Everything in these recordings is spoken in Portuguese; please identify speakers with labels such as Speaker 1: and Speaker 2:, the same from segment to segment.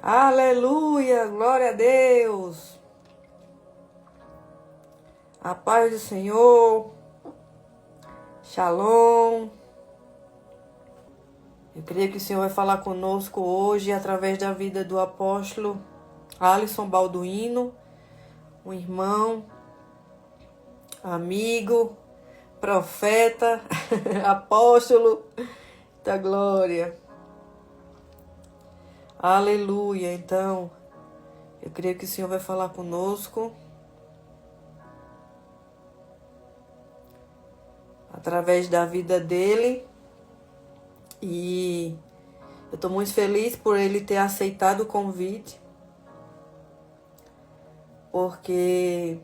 Speaker 1: Aleluia, glória a Deus. A paz do Senhor. Shalom. Eu creio que o Senhor vai falar conosco hoje através da vida do apóstolo Alisson Balduino, um irmão, amigo, profeta, apóstolo da glória. Aleluia. Então, eu creio que o Senhor vai falar conosco através da vida dele. E eu estou muito feliz por ele ter aceitado o convite, porque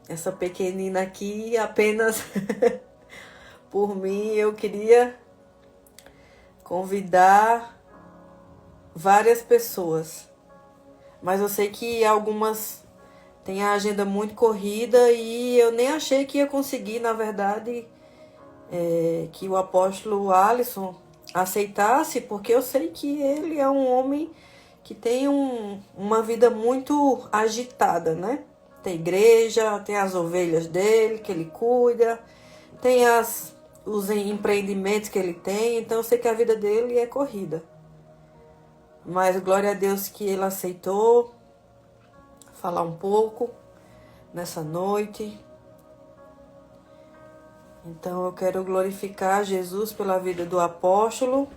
Speaker 1: essa pequenina aqui, apenas por mim, eu queria convidar várias pessoas. Mas eu sei que algumas têm a agenda muito corrida e eu nem achei que ia conseguir, na verdade, que o apóstolo Alisson aceitasse, porque eu sei que ele é um homem que tem uma vida muito agitada, né? Tem igreja, tem as ovelhas dele que ele cuida, tem os empreendimentos que ele tem, então eu sei que a vida dele é corrida. Mas glória a Deus que ele aceitou falar um pouco nessa noite. Então eu quero glorificar Jesus pela vida do apóstolo,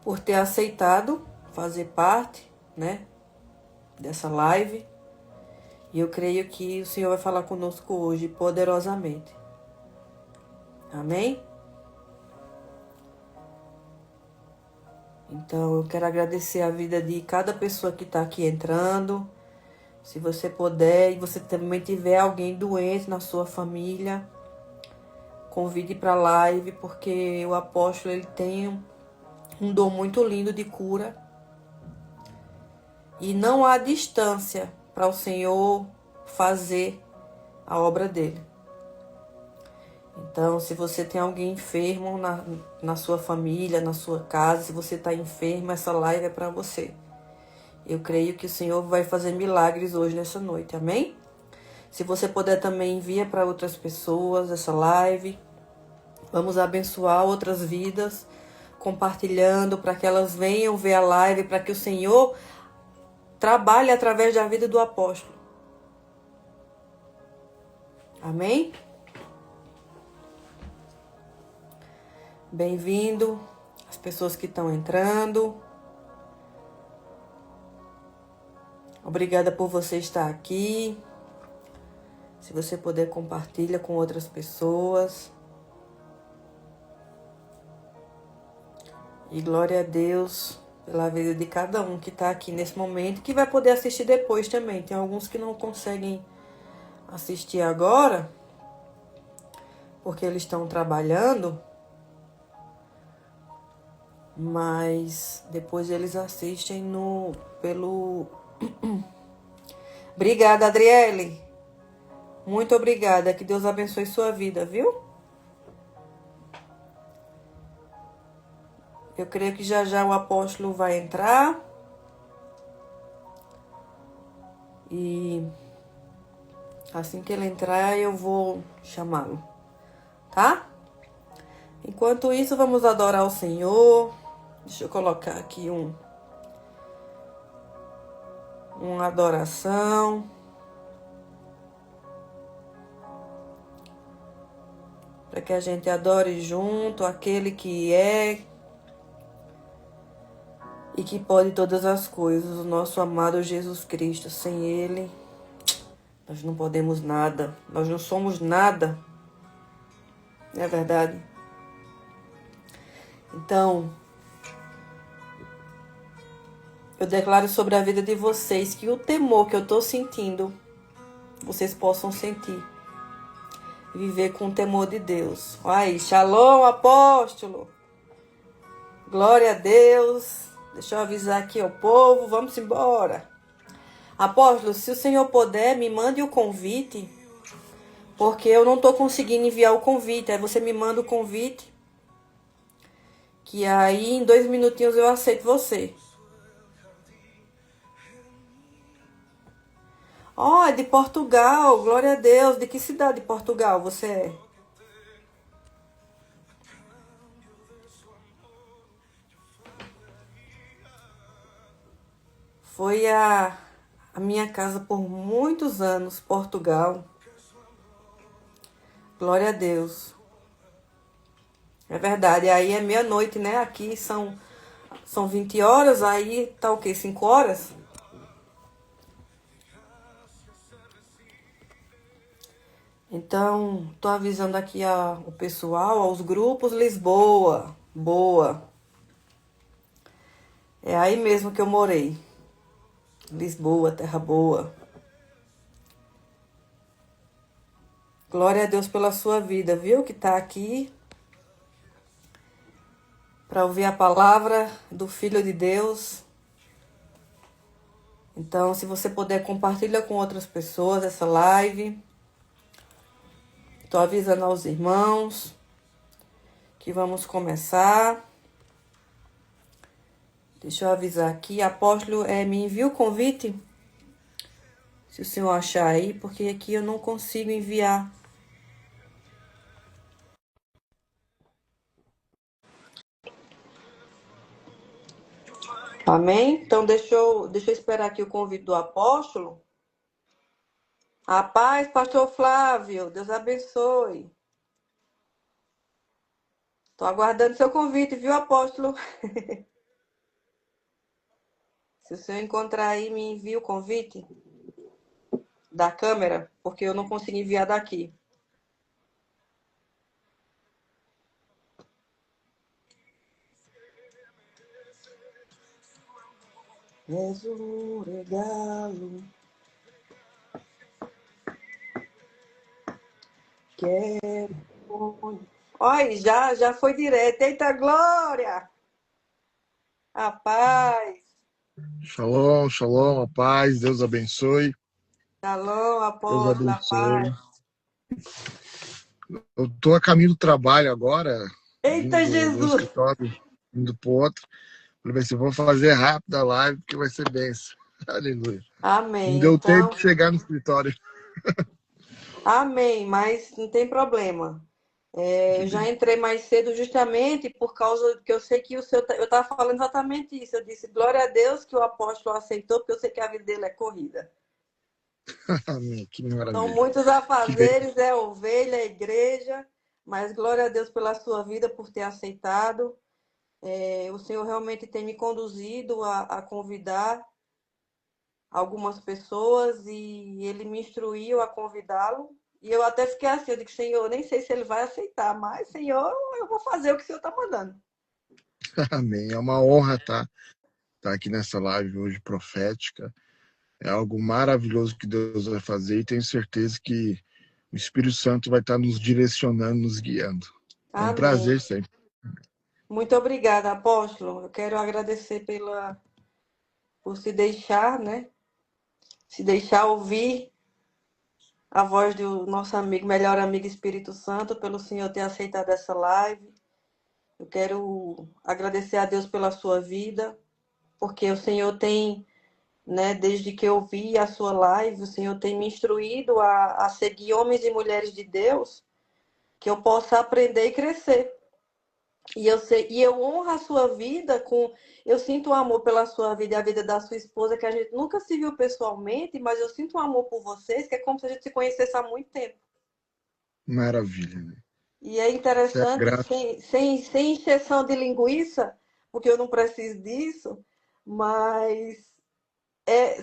Speaker 1: por ter aceitado fazer parte, né, dessa live. E eu creio que o Senhor vai falar conosco hoje poderosamente. Amém? Então eu quero agradecer a vida de cada pessoa que está aqui entrando. Se você puder e você também tiver alguém doente na sua família, convide para a live, porque o apóstolo ele tem um dom muito lindo de cura. E não há distância para o Senhor fazer a obra dele. Então, se você tem alguém enfermo na sua família, na sua casa, se você está enfermo, essa live é para você. Eu creio que o Senhor vai fazer milagres hoje nessa noite, amém? Se você puder também envia para outras pessoas essa live. Vamos abençoar outras vidas, compartilhando para que elas venham ver a live, para que o Senhor trabalhe através da vida do apóstolo. Amém? Bem-vindo as pessoas que estão entrando. Obrigada por você estar aqui. Se você puder, compartilha com outras pessoas. E glória a Deus pela vida de cada um que está aqui nesse momento, que vai poder assistir depois também. Tem alguns que não conseguem assistir agora, porque eles estão trabalhando, mas depois eles assistem pelo... Obrigada, Adriele. Muito obrigada. Que Deus abençoe sua vida, viu? Eu creio que já já o apóstolo vai entrar. E assim que ele entrar, eu vou chamá-lo, tá? Enquanto isso, vamos adorar o Senhor. Deixa eu colocar aqui uma adoração. Para que a gente adore junto aquele que é e que pode todas as coisas, o nosso amado Jesus Cristo. Sem Ele, nós não podemos nada, nós não somos nada. Não é verdade? Então, eu declaro sobre a vida de vocês que o temor que eu estou sentindo, vocês possam sentir. Viver com o temor de Deus. Aí, shalom, apóstolo. Glória a Deus. Deixa eu avisar aqui ao povo. Vamos embora. Apóstolo, se o Senhor puder, me mande o convite. Porque eu não estou conseguindo enviar o convite. Aí você me manda o convite. Que aí, em 2 minutinhos, eu aceito você. Ó, é de Portugal, glória a Deus. De que cidade de Portugal você é? Foi a minha casa por muitos anos, Portugal. Glória a Deus. É verdade, aí é meia-noite, né? Aqui são 20 horas, aí tá o quê? 5 horas? Então, tô avisando aqui o pessoal, aos grupos, Lisboa. Boa. É aí mesmo que eu morei. Lisboa, terra boa. Glória a Deus pela sua vida, viu? Que tá aqui para ouvir a palavra do Filho de Deus. Então, se você puder, compartilha com outras pessoas essa live. Tô avisando aos irmãos que vamos começar. Deixa eu avisar aqui. Apóstolo, me envia o convite, se o senhor achar aí, porque aqui eu não consigo enviar. Amém? Então, deixa eu esperar aqui o convite do apóstolo. A paz, pastor Flávio. Deus abençoe. Tô aguardando seu convite, viu, apóstolo? Se o senhor encontrar aí, me envia o convite da câmera, porque eu não consigo enviar daqui. És o regalo quero. Olha, já foi direto. Eita, glória! A paz.
Speaker 2: Shalom, shalom, a paz, Deus abençoe.
Speaker 1: Shalom,
Speaker 2: Deus
Speaker 1: apóstolo, a paz.
Speaker 2: abençoe. Eu estou a caminho do trabalho agora, vindo
Speaker 1: Eita,
Speaker 2: de um
Speaker 1: Jesus!
Speaker 2: escritório, indo para o outro. Falei ver se eu vou fazer rápido a live, porque vai ser benção. Aleluia. Não
Speaker 1: Amém.
Speaker 2: deu tempo
Speaker 1: Então,
Speaker 2: de chegar no escritório.
Speaker 1: amém, mas não tem problema.
Speaker 2: Que
Speaker 1: Eu já
Speaker 2: bem.
Speaker 1: entrei mais cedo justamente por causa que eu sei que o seu. Eu estava falando exatamente isso. Eu disse, glória a Deus que o apóstolo aceitou, porque eu sei que a vida dele é corrida.
Speaker 2: Amém, que
Speaker 1: São
Speaker 2: maravilha.
Speaker 1: muitos
Speaker 2: Que bem.
Speaker 1: afazeres, é ovelha, é igreja, mas glória a Deus pela sua vida, por ter aceitado. O Senhor realmente tem me conduzido a convidar algumas pessoas e ele me instruiu a convidá-lo. E eu até fiquei assim, eu digo, Senhor, nem sei se ele vai aceitar, mas, Senhor, eu vou fazer o que o Senhor está mandando.
Speaker 2: Amém. É uma honra estar aqui nessa live hoje profética. É algo maravilhoso que Deus vai fazer e tenho certeza que o Espírito Santo vai estar nos direcionando, nos guiando. É um
Speaker 1: Amém.
Speaker 2: prazer sempre.
Speaker 1: Muito obrigada, apóstolo. Eu quero agradecer por se deixar, né? Se deixar ouvir a voz do nosso amigo, melhor amigo Espírito Santo, pelo Senhor ter aceitado essa live. Eu quero agradecer a Deus pela sua vida, porque o Senhor tem, né, desde que eu vi a sua live, o Senhor tem me instruído a seguir homens e mulheres de Deus, que eu possa aprender e crescer. E eu honro a sua vida com. Eu sinto um amor pela sua vida e a vida da sua esposa, que a gente nunca se viu pessoalmente, mas eu sinto um amor por vocês, que é como se a gente se conhecesse há muito tempo.
Speaker 2: Maravilha, né?
Speaker 1: E é
Speaker 2: Isso é a
Speaker 1: interessante,
Speaker 2: graça.
Speaker 1: sem encheção de linguiça, porque eu não preciso disso, mas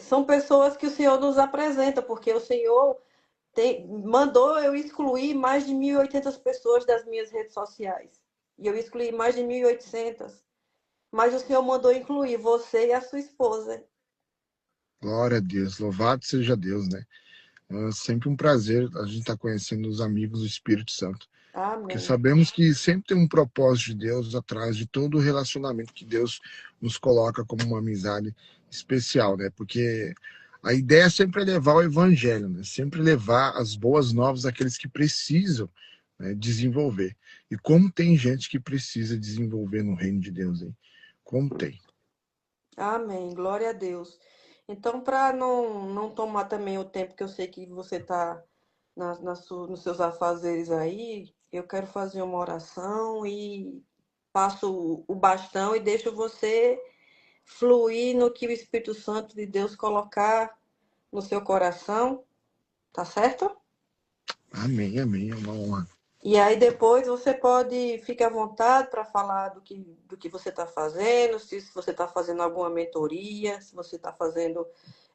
Speaker 1: são pessoas que o Senhor nos apresenta, porque o Senhor mandou eu excluir mais de 1.800 pessoas das minhas redes sociais. E eu excluí mais de 1.800. Mas o Senhor mandou incluir você e a sua esposa.
Speaker 2: Glória a Deus. Louvado seja Deus, né? É sempre um prazer a gente estar conhecendo os amigos do Espírito Santo. Porque
Speaker 1: Amém.
Speaker 2: sabemos que sempre tem um propósito de Deus atrás de todo o relacionamento que Deus nos coloca como uma amizade especial, né? Porque a ideia sempre é levar o evangelho, né? Sempre levar as boas novas àqueles que precisam, né, desenvolver. E como tem gente que precisa desenvolver no reino de Deus, hein? Como tem.
Speaker 1: Amém. Glória a Deus. Então, para não tomar também o tempo que eu sei que você está nos seus afazeres aí, eu quero fazer uma oração e passo o bastão e deixo você fluir no que o Espírito Santo de Deus colocar no seu coração, tá certo?
Speaker 2: Amém, amém. É uma honra.
Speaker 1: E aí depois você pode ficar à vontade para falar do que você está fazendo, se você está fazendo alguma mentoria, se você está fazendo,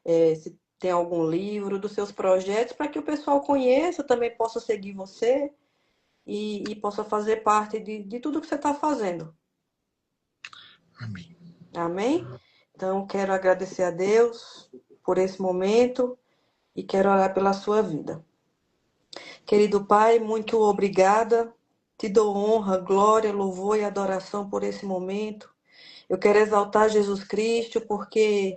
Speaker 1: se tem algum livro dos seus projetos, para que o pessoal conheça, também possa seguir você e possa fazer parte de tudo que você está fazendo.
Speaker 2: Amém.
Speaker 1: Amém? Então, quero agradecer a Deus por esse momento e quero orar pela sua vida. Querido Pai, muito obrigada. Te dou honra, glória, louvor e adoração por esse momento. Eu quero exaltar Jesus Cristo, porque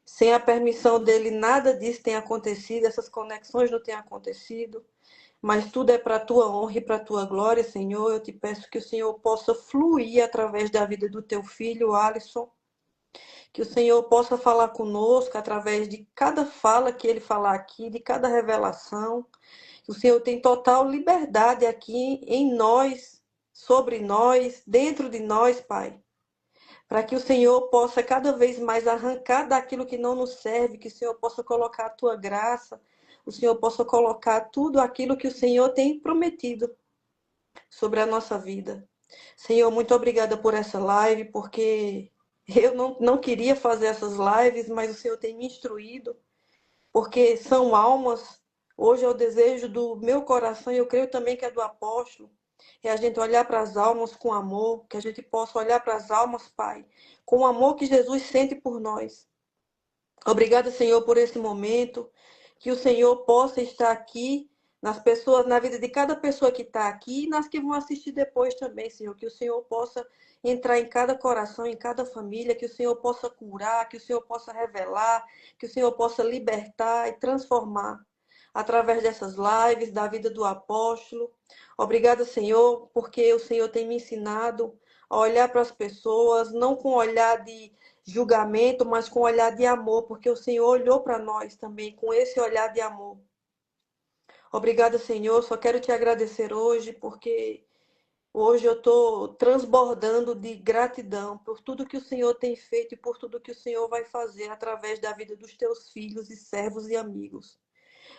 Speaker 1: sem a permissão dele nada disso tem acontecido, essas conexões não têm acontecido. Mas tudo é para a tua honra e para a tua glória, Senhor. Eu te peço que o Senhor possa fluir através da vida do teu filho, Alisson. Que o Senhor possa falar conosco através de cada fala que ele falar aqui, de cada revelação. O Senhor tem total liberdade aqui em nós, sobre nós, dentro de nós, Pai. Para que o Senhor possa cada vez mais arrancar daquilo que não nos serve, que o Senhor possa colocar a tua graça, o Senhor possa colocar tudo aquilo que o Senhor tem prometido sobre a nossa vida. Senhor, muito obrigada por essa live, porque eu não queria fazer essas lives, mas o Senhor tem me instruído, porque são almas. Hoje é o desejo do meu coração, e eu creio também que é do apóstolo, é a gente olhar para as almas com amor, que a gente possa olhar para as almas, Pai, com o amor que Jesus sente por nós. Obrigada, Senhor, por esse momento, que o Senhor possa estar aqui nas pessoas, na vida de cada pessoa que está aqui e nas que vão assistir depois também, Senhor, que o Senhor possa entrar em cada coração, em cada família, que o Senhor possa curar, que o Senhor possa revelar, que o Senhor possa libertar e transformar através dessas lives, da vida do apóstolo. Obrigada, Senhor, porque o Senhor tem me ensinado a olhar para as pessoas, não com olhar de julgamento, mas com olhar de amor, porque o Senhor olhou para nós também com esse olhar de amor. Obrigada, Senhor. Só quero te agradecer hoje, porque hoje eu estou transbordando de gratidão por tudo que o Senhor tem feito e por tudo que o Senhor vai fazer através da vida dos teus filhos e servos e amigos.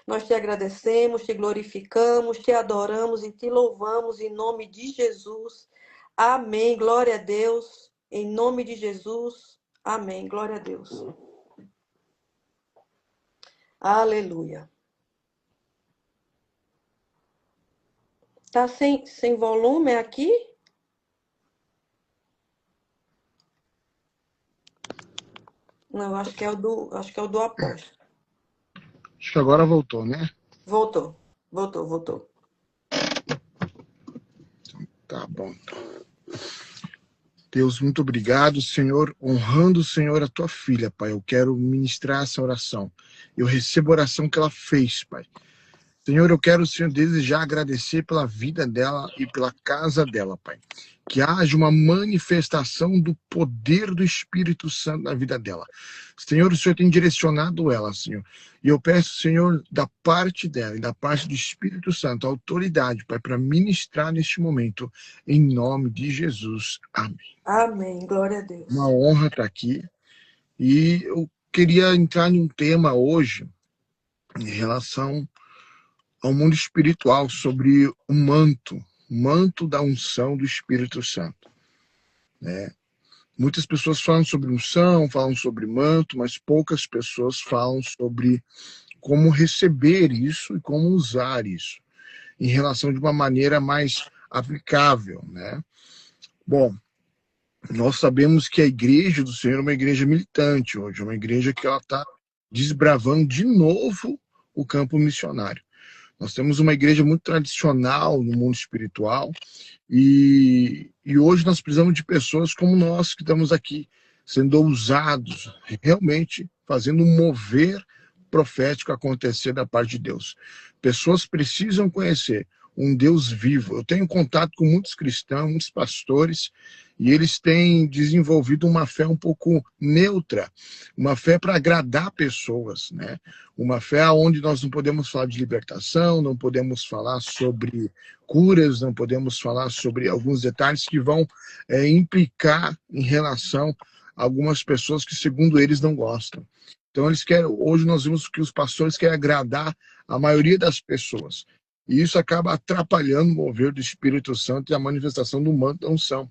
Speaker 1: Nós te agradecemos, te glorificamos, te adoramos e te louvamos em nome de Jesus. Amém. Glória a Deus. Em nome de Jesus. Amém. Glória a Deus. Aleluia. Tá sem volume aqui? Não, acho que é o do apóstolo.
Speaker 2: Acho que agora voltou, né?
Speaker 1: Voltou.
Speaker 2: Tá bom. Deus, muito obrigado, Senhor, honrando, Senhor, a tua filha, Pai. Eu quero ministrar essa oração. Eu recebo a oração que ela fez, Pai. Senhor, eu quero, Senhor, desejar agradecer pela vida dela e pela casa dela, Pai. Que haja uma manifestação do poder do Espírito Santo na vida dela. Senhor, o Senhor tem direcionado ela, Senhor. E eu peço, Senhor, da parte dela e da parte do Espírito Santo, autoridade, Pai, para ministrar neste momento, em nome de Jesus. Amém.
Speaker 1: Amém. Glória a Deus.
Speaker 2: Uma honra estar aqui. E eu queria entrar em um tema hoje em relação ao mundo espiritual, sobre o manto da unção do Espírito Santo, né? Muitas pessoas falam sobre unção, falam sobre manto, mas poucas pessoas falam sobre como receber isso e como usar isso, em relação de uma maneira mais aplicável, né? Bom, nós sabemos que a igreja do Senhor é uma igreja militante hoje, é uma igreja que ela está desbravando de novo o campo missionário. Nós temos uma igreja muito tradicional no mundo espiritual e hoje nós precisamos de pessoas como nós que estamos aqui, sendo ousados, realmente fazendo um mover profético acontecer da parte de Deus. Pessoas precisam conhecer um Deus vivo. Eu tenho contato com muitos cristãos, muitos pastores, e eles têm desenvolvido uma fé um pouco neutra, uma fé para agradar pessoas, né? Uma fé onde nós não podemos falar de libertação, não podemos falar sobre curas, não podemos falar sobre alguns detalhes que vão implicar em relação a algumas pessoas que, segundo eles, não gostam. Então, eles querem. Hoje nós vimos que os pastores querem agradar a maioria das pessoas. E isso acaba atrapalhando o mover do Espírito Santo e a manifestação do manto da unção.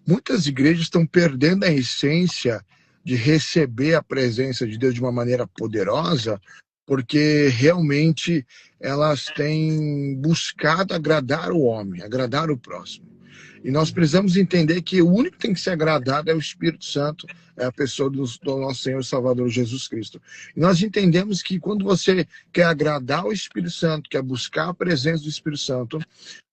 Speaker 2: Muitas igrejas estão perdendo a essência de receber a presença de Deus de uma maneira poderosa, porque realmente elas têm buscado agradar o homem, agradar o próximo. E nós precisamos entender que o único que tem que ser agradado é o Espírito Santo, é a pessoa do nosso Senhor e Salvador Jesus Cristo. E nós entendemos que quando você quer agradar o Espírito Santo, quer buscar a presença do Espírito Santo,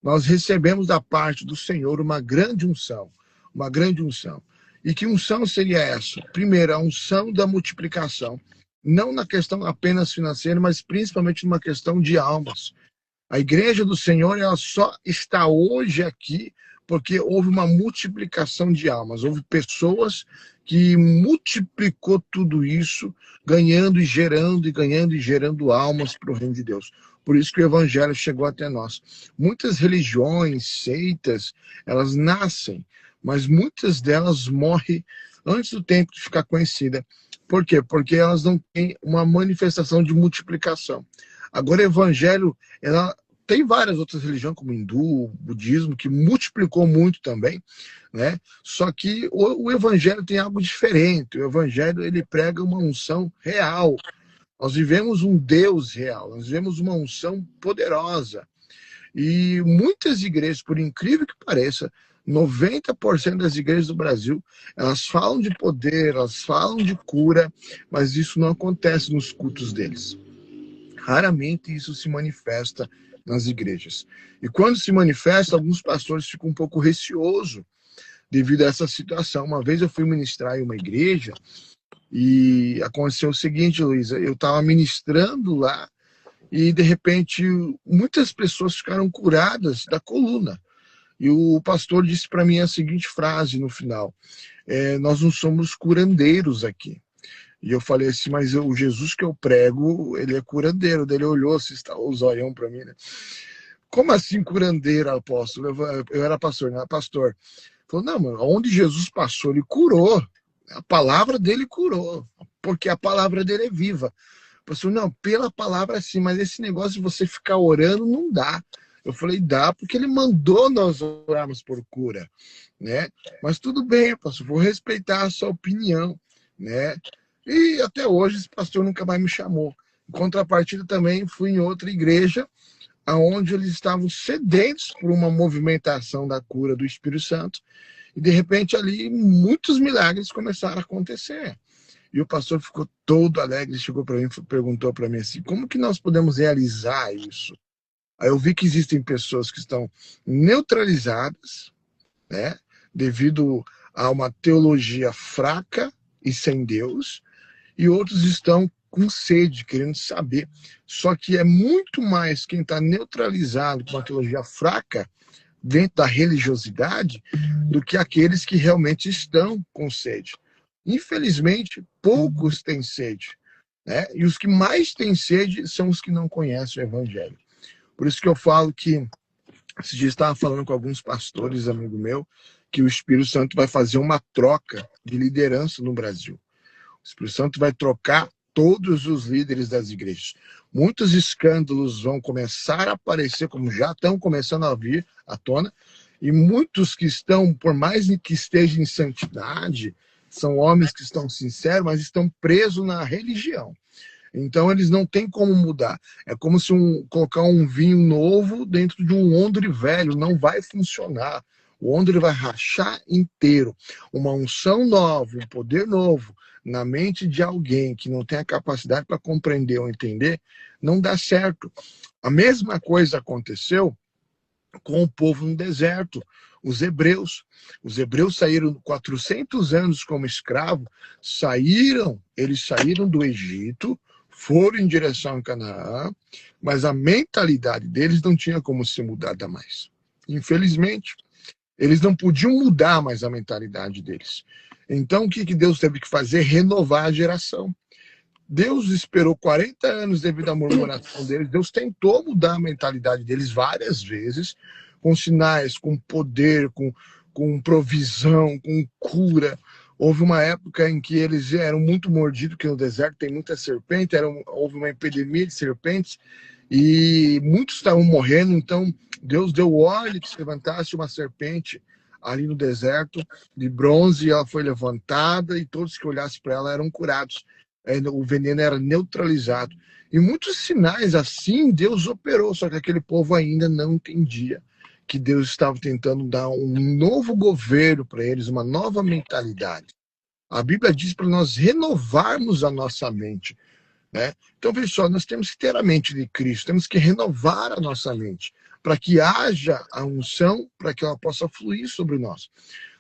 Speaker 2: nós recebemos da parte do Senhor uma grande unção. Uma grande unção. E que unção seria essa? Primeiro, a unção da multiplicação. Não na questão apenas financeira, mas principalmente numa questão de almas. A igreja do Senhor, ela só está hoje aqui porque houve uma multiplicação de almas. Houve pessoas que multiplicou tudo isso, ganhando e gerando almas para o reino de Deus. Por isso que o evangelho chegou até nós. Muitas religiões, seitas, elas nascem, mas muitas delas morrem antes do tempo de ficar conhecida. Por quê? Porque elas não têm uma manifestação de multiplicação. Agora, o evangelho, ela tem várias outras religiões, como o hindu, budismo, que multiplicou muito também, né? Só que o evangelho tem algo diferente. O evangelho, ele prega uma unção real. Nós vivemos um Deus real, nós vivemos uma unção poderosa. E muitas igrejas, por incrível que pareça, 90% das igrejas do Brasil, elas falam de poder, elas falam de cura, mas isso não acontece nos cultos deles. Raramente isso se manifesta nas igrejas. E quando se manifesta, alguns pastores ficam um pouco receosos devido a essa situação. Uma vez eu fui ministrar em uma igreja e aconteceu o seguinte, Luísa, eu estava ministrando lá e, de repente, muitas pessoas ficaram curadas da coluna. E o pastor disse para mim a seguinte frase no final: nós não somos curandeiros aqui. E eu falei assim, mas o Jesus que eu prego, ele é curandeiro. Daí ele olhou assim, o zoião para mim, né? Como assim curandeiro, apóstolo? Eu era pastor, não era pastor. Falou, não, mano, onde Jesus passou, ele curou. A palavra dele curou, porque a palavra dele é viva. Pastor, não, pela palavra sim, mas esse negócio de você ficar orando não dá. Eu falei, dá, porque ele mandou nós orarmos por cura, né? Mas tudo bem, pastor, vou respeitar a sua opinião, né? E até hoje esse pastor nunca mais me chamou. Em contrapartida, também fui em outra igreja, onde eles estavam sedentos por uma movimentação da cura do Espírito Santo, e de repente ali muitos milagres começaram a acontecer. E o pastor ficou todo alegre, chegou para mim e perguntou para mim assim, como que nós podemos realizar isso? Aí eu vi que existem pessoas que estão neutralizadas, né, devido a uma teologia fraca e sem Deus, e outros estão com sede, querendo saber. Só que é muito mais quem está neutralizado com uma teologia fraca dentro da religiosidade do que aqueles que realmente estão com sede. Infelizmente, poucos têm sede, né? E os que mais têm sede são os que não conhecem o evangelho. Por isso que eu falo que, esse dia estava falando com alguns pastores, amigo meu, que o Espírito Santo vai fazer uma troca de liderança no Brasil. O Espírito Santo vai trocar todos os líderes das igrejas. Muitos escândalos vão começar a aparecer, como já estão começando a vir à tona, e muitos que estão, por mais que estejam em santidade, são homens que estão sinceros, mas estão presos na religião. Então eles não têm como mudar. É como se colocar um vinho novo dentro de um odre velho, não vai funcionar. O odre vai rachar inteiro. Uma unção nova, um poder novo na mente de alguém que não tem a capacidade para compreender ou entender, não dá certo. A mesma coisa aconteceu com o povo no deserto. Os hebreus saíram 400 anos como escravo, eles saíram do Egito, foram em direção a Canaã, mas a mentalidade deles não tinha como ser mudada mais. Infelizmente, eles não podiam mudar mais a mentalidade deles. Então, o que Deus teve que fazer? Renovar a geração. Deus esperou 40 anos devido à murmuração deles. Deus tentou mudar a mentalidade deles várias vezes, com sinais, com poder, com provisão, com cura. Houve uma época em que eles eram muito mordidos, porque no deserto tem muita serpente, houve uma epidemia de serpentes, e muitos estavam morrendo. Então Deus deu ordem que se levantasse uma serpente ali no deserto, de bronze, e ela foi levantada, e todos que olhassem para ela eram curados. O veneno era neutralizado. E muitos sinais assim Deus operou, só que aquele povo ainda não entendia que Deus estava tentando dar um novo governo para eles, uma nova mentalidade. A Bíblia diz para nós renovarmos a nossa mente, né? Então, veja só, nós temos que ter a mente de Cristo, temos que renovar a nossa mente, para que haja a unção, para que ela possa fluir sobre nós.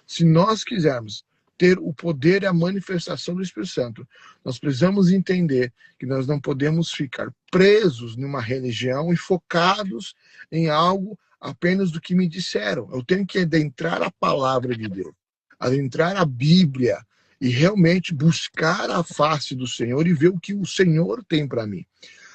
Speaker 2: Se nós quisermos ter o poder e a manifestação do Espírito Santo, nós precisamos entender que nós não podemos ficar presos numa religião e focados em algo apenas do que me disseram. Eu tenho que adentrar a palavra de Deus, adentrar a Bíblia e realmente buscar a face do Senhor e ver o que o Senhor tem para mim.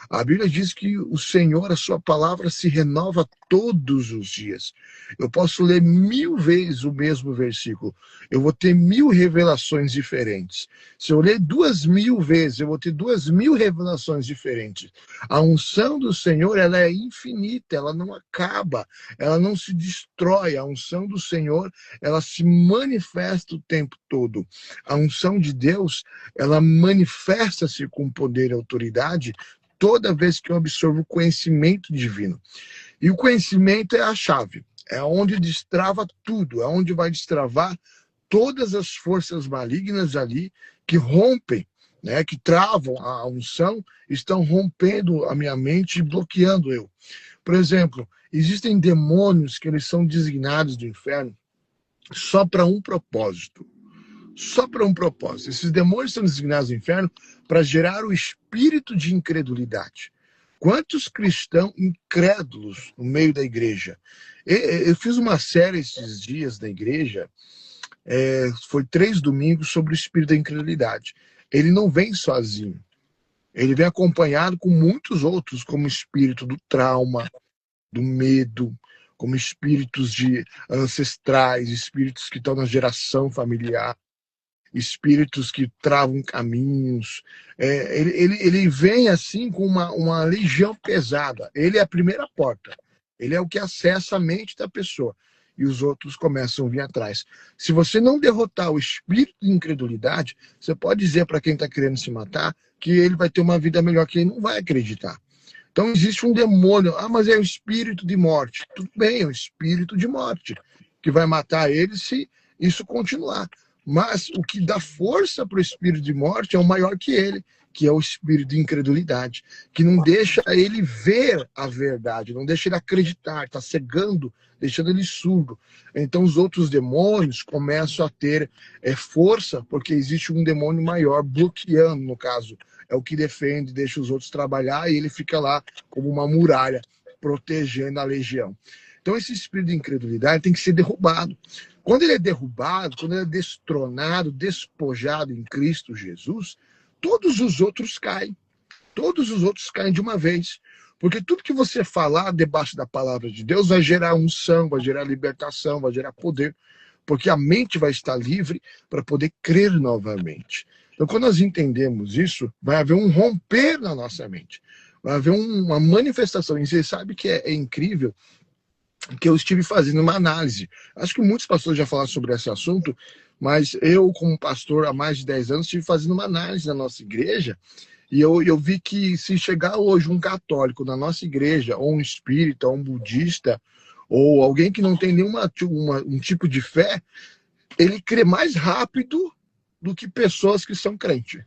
Speaker 2: A Bíblia diz que o Senhor, a sua palavra se renova todos os dias. Eu posso ler 1000 vezes o mesmo versículo. Eu vou ter 1000 revelações diferentes. Se eu ler 2000 vezes, eu vou ter 2000 revelações diferentes. A unção do Senhor, ela é infinita, ela não acaba, ela não se destrói. A unção do Senhor, ela se manifesta o tempo todo. A unção de Deus, ela manifesta-se com poder e autoridade toda vez que eu absorvo o conhecimento divino. E o conhecimento é a chave, é onde destrava tudo, é onde vai destravar todas as forças malignas ali que rompem, né, que travam a unção, estão rompendo a minha mente e bloqueando eu. Por exemplo, existem demônios que eles são designados do inferno só para um propósito. Só para um propósito. Esses demônios são designados no inferno para gerar o espírito de incredulidade. Quantos cristãos incrédulos no meio da igreja? Eu fiz uma série esses dias na igreja, foi 3 domingos sobre o espírito da incredulidade. Ele não vem sozinho. Ele vem acompanhado com muitos outros, como o espírito do trauma, do medo, como espíritos de ancestrais, espíritos que estão na geração familiar, espíritos que travam caminhos. Ele vem assim com uma legião pesada. Ele é a primeira porta. Ele é o que acessa a mente da pessoa. E os outros começam a vir atrás. Se você não derrotar o espírito de incredulidade, você pode dizer para quem está querendo se matar que ele vai ter uma vida melhor, que ele não vai acreditar. Então existe um demônio. Mas é o espírito de morte. Tudo bem, é o espírito de morte que vai matar ele se isso continuar. Mas o que dá força para o espírito de morte é o maior que ele, que é o espírito de incredulidade, que não deixa ele ver a verdade, não deixa ele acreditar, está cegando, deixando ele surdo. Então os outros demônios começam a ter força, porque existe um demônio maior bloqueando, no caso. É o que defende, deixa os outros trabalhar, e ele fica lá como uma muralha, protegendo a legião. Então esse espírito de incredulidade tem que ser derrubado. Quando ele é derrubado, quando ele é destronado, despojado em Cristo Jesus, todos os outros caem. Todos os outros caem de uma vez. Porque tudo que você falar debaixo da palavra de Deus vai gerar unção, vai gerar libertação, vai gerar poder. Porque a mente vai estar livre para poder crer novamente. Então, quando nós entendemos isso, vai haver um romper na nossa mente. Vai haver uma manifestação. E você sabe que é incrível, que eu estive fazendo uma análise. Acho que muitos pastores já falaram sobre esse assunto, mas eu, como pastor há mais de 10 anos, estive fazendo uma análise na nossa igreja, e eu vi que se chegar hoje um católico na nossa igreja, ou um espírita, ou um budista, ou alguém que não tem um tipo de fé, ele crê mais rápido do que pessoas que são crentes.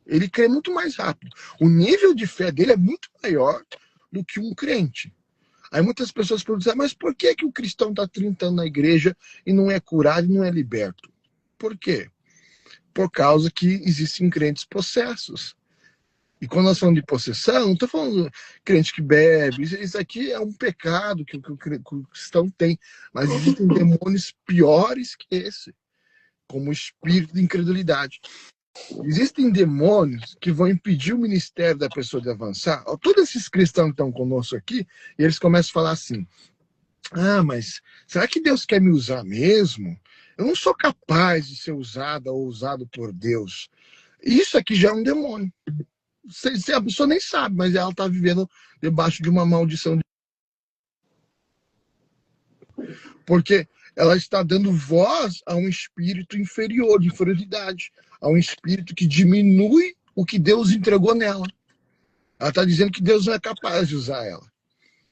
Speaker 2: Ele crê muito mais rápido. O nível de fé dele é muito maior do que um crente. Aí muitas pessoas perguntam, mas por que o cristão está 30 anos na igreja e não é curado e não é liberto? Por quê? Por causa que existem crentes possessos. E quando nós falamos de possessão, não estou falando crente que bebe. Isso aqui é um pecado que o cristão tem. Mas existem demônios piores que esse, como o espírito de incredulidade. Existem demônios que vão impedir o ministério da pessoa de avançar. Todos esses cristãos que estão conosco aqui, eles começam a falar assim: ah, mas será que Deus quer me usar mesmo? Eu não sou capaz de ser usada ou usado por Deus. Isso aqui já é um demônio. A pessoa nem sabe, mas ela está vivendo debaixo de uma maldição. Porque ela está dando voz a um espírito inferior, de inferioridade, a um espírito que diminui o que Deus entregou nela. Ela está dizendo que Deus não é capaz de usar ela.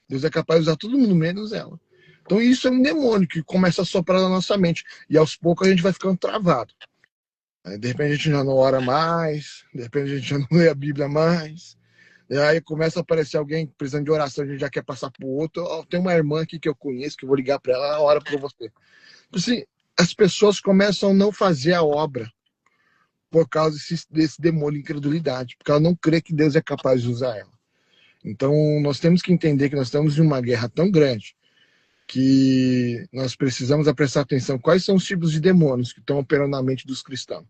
Speaker 2: Deus é capaz de usar todo mundo, menos ela. Então isso é um demônio que começa a soprar na nossa mente. E aos poucos a gente vai ficando travado. Aí, de repente a gente já não ora mais, de repente a gente já não lê a Bíblia mais. E aí começa a aparecer alguém precisando de oração, a gente já quer passar para o outro. Oh, tem uma irmã aqui que eu conheço, que eu vou ligar para ela, ela ora por você. Assim, as pessoas começam a não fazer a obra por causa desse demônio de incredulidade, porque ela não crê que Deus é capaz de usar ela. Então nós temos que entender que nós estamos em uma guerra tão grande que nós precisamos prestar atenção quais são os tipos de demônios que estão operando na mente dos cristãos.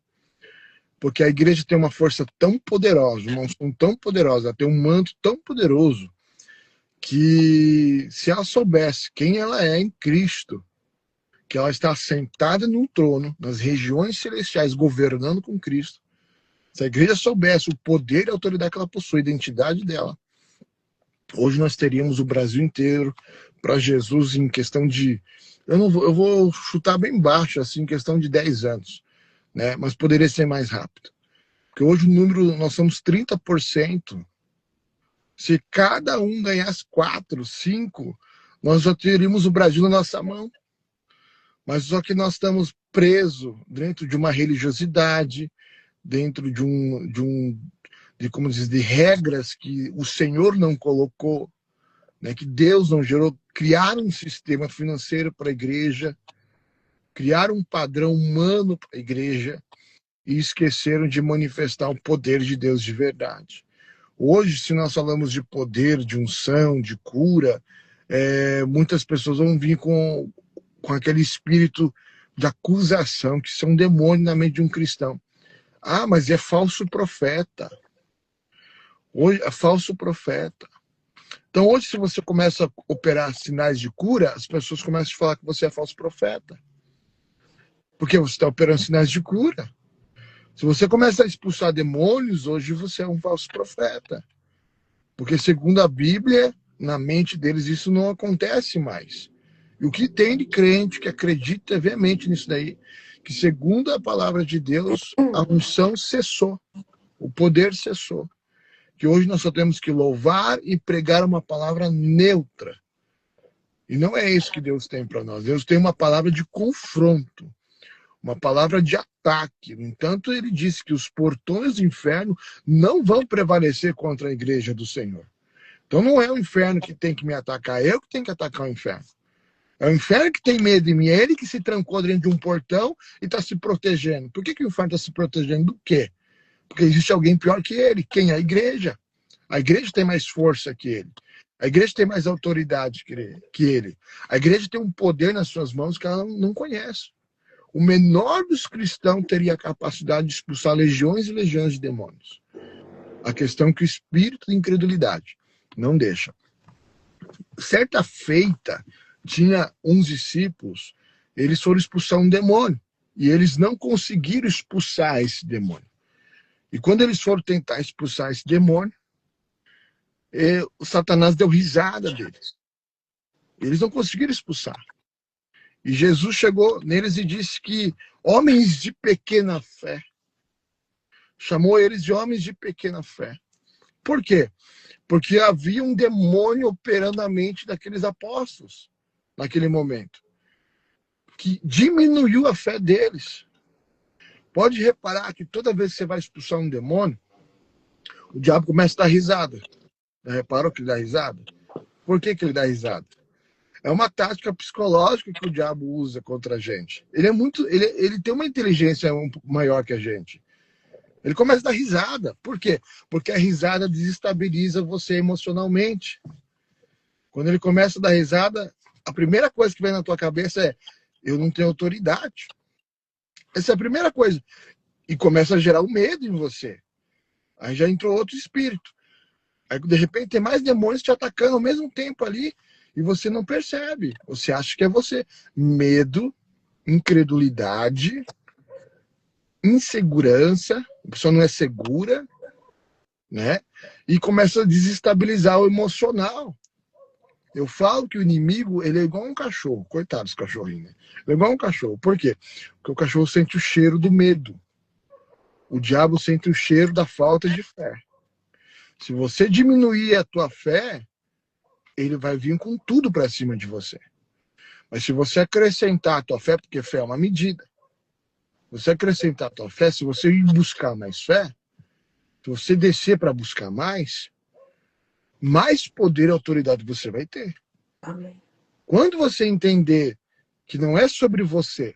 Speaker 2: Porque a igreja tem uma força tão poderosa, uma unção tão poderosa, ela tem um manto tão poderoso, que se ela soubesse quem ela é em Cristo, que ela está sentada num trono, nas regiões celestiais, governando com Cristo, se a igreja soubesse o poder e a autoridade que ela possui, a identidade dela, hoje nós teríamos o Brasil inteiro para Jesus em questão de... Eu vou chutar bem baixo, assim, em questão de 10 anos. Né? Mas poderia ser mais rápido. Porque hoje o número, nós somos 30%. Se cada um ganhasse 4, 5, nós já teríamos o Brasil na nossa mão. Mas só que nós estamos presos dentro de uma religiosidade, dentro como diz, de regras que o Senhor não colocou, né? Que Deus não gerou. Criar um sistema financeiro para a igreja, criar um padrão humano para a igreja e esqueceram de manifestar o poder de Deus de verdade. Hoje, se nós falamos de poder, de unção, de cura, muitas pessoas vão vir com aquele espírito de acusação, que são demônios na mente de um cristão. Ah, mas é falso profeta. Hoje é falso profeta. Então hoje, se você começa a operar sinais de cura, as pessoas começam a falar que você é falso profeta. Porque você está operando sinais de cura. Se você começa a expulsar demônios, hoje você é um falso profeta. Porque segundo a Bíblia, na mente deles isso não acontece mais. E o que tem de crente que acredita veemente nisso daí, que segundo a palavra de Deus, a unção cessou, o poder cessou. Que hoje nós só temos que louvar e pregar uma palavra neutra. E não é isso que Deus tem para nós. Deus tem uma palavra de confronto, uma palavra de ataque. No entanto, ele disse que os portões do inferno não vão prevalecer contra a igreja do Senhor. Então não é o inferno que tem que me atacar, é eu que tenho que atacar o inferno. É o inferno que tem medo de mim, é ele que se trancou dentro de um portão e está se protegendo. Por que o inferno está se protegendo do quê? Porque existe alguém pior que ele. Quem? A igreja. A igreja tem mais força que ele. A igreja tem mais autoridade que ele. A igreja tem um poder nas suas mãos que ela não conhece. O menor dos cristãos teria a capacidade de expulsar legiões e legiões de demônios. A questão é que o espírito de incredulidade não deixa. Certa feita, tinha uns discípulos, eles foram expulsar um demônio. E eles não conseguiram expulsar esse demônio. E quando eles foram tentar expulsar esse demônio, o Satanás deu risada deles. Eles não conseguiram expulsar. E Jesus chegou neles e disse que homens de pequena fé. Chamou eles de homens de pequena fé. Por quê? Porque havia um demônio operando na mente daqueles apóstolos naquele momento, que diminuiu a fé deles. Pode reparar que toda vez que você vai expulsar um demônio, o diabo começa a dar risada. Já reparou que ele dá risada? Por que ele dá risada? É uma tática psicológica que o diabo usa contra a gente. Ele tem uma inteligência maior que a gente. Ele começa a dar risada. Por quê? Porque a risada desestabiliza você emocionalmente. Quando ele começa a dar risada, a primeira coisa que vem na tua cabeça é: eu não tenho autoridade. Essa é a primeira coisa. E começa a gerar o medo em você. Aí já entrou outro espírito. Aí, de repente, tem mais demônios te atacando ao mesmo tempo ali e você não percebe. Você acha que é você. Medo, incredulidade, insegurança, a pessoa não é segura, né? E começa a desestabilizar o emocional. Eu falo que o inimigo, ele é igual um cachorro. Coitado dos cachorrinhos, né? Ele é igual um cachorro. Por quê? Porque o cachorro sente o cheiro do medo. O diabo sente o cheiro da falta de fé. Se você diminuir a tua fé, ele vai vir com tudo para cima de você. Mas se você acrescentar a tua fé, porque fé é uma medida, você acrescentar a tua fé, se você ir buscar mais fé, se você descer para buscar mais poder e autoridade você vai ter.
Speaker 1: Amém.
Speaker 2: Quando você entender que não é sobre você,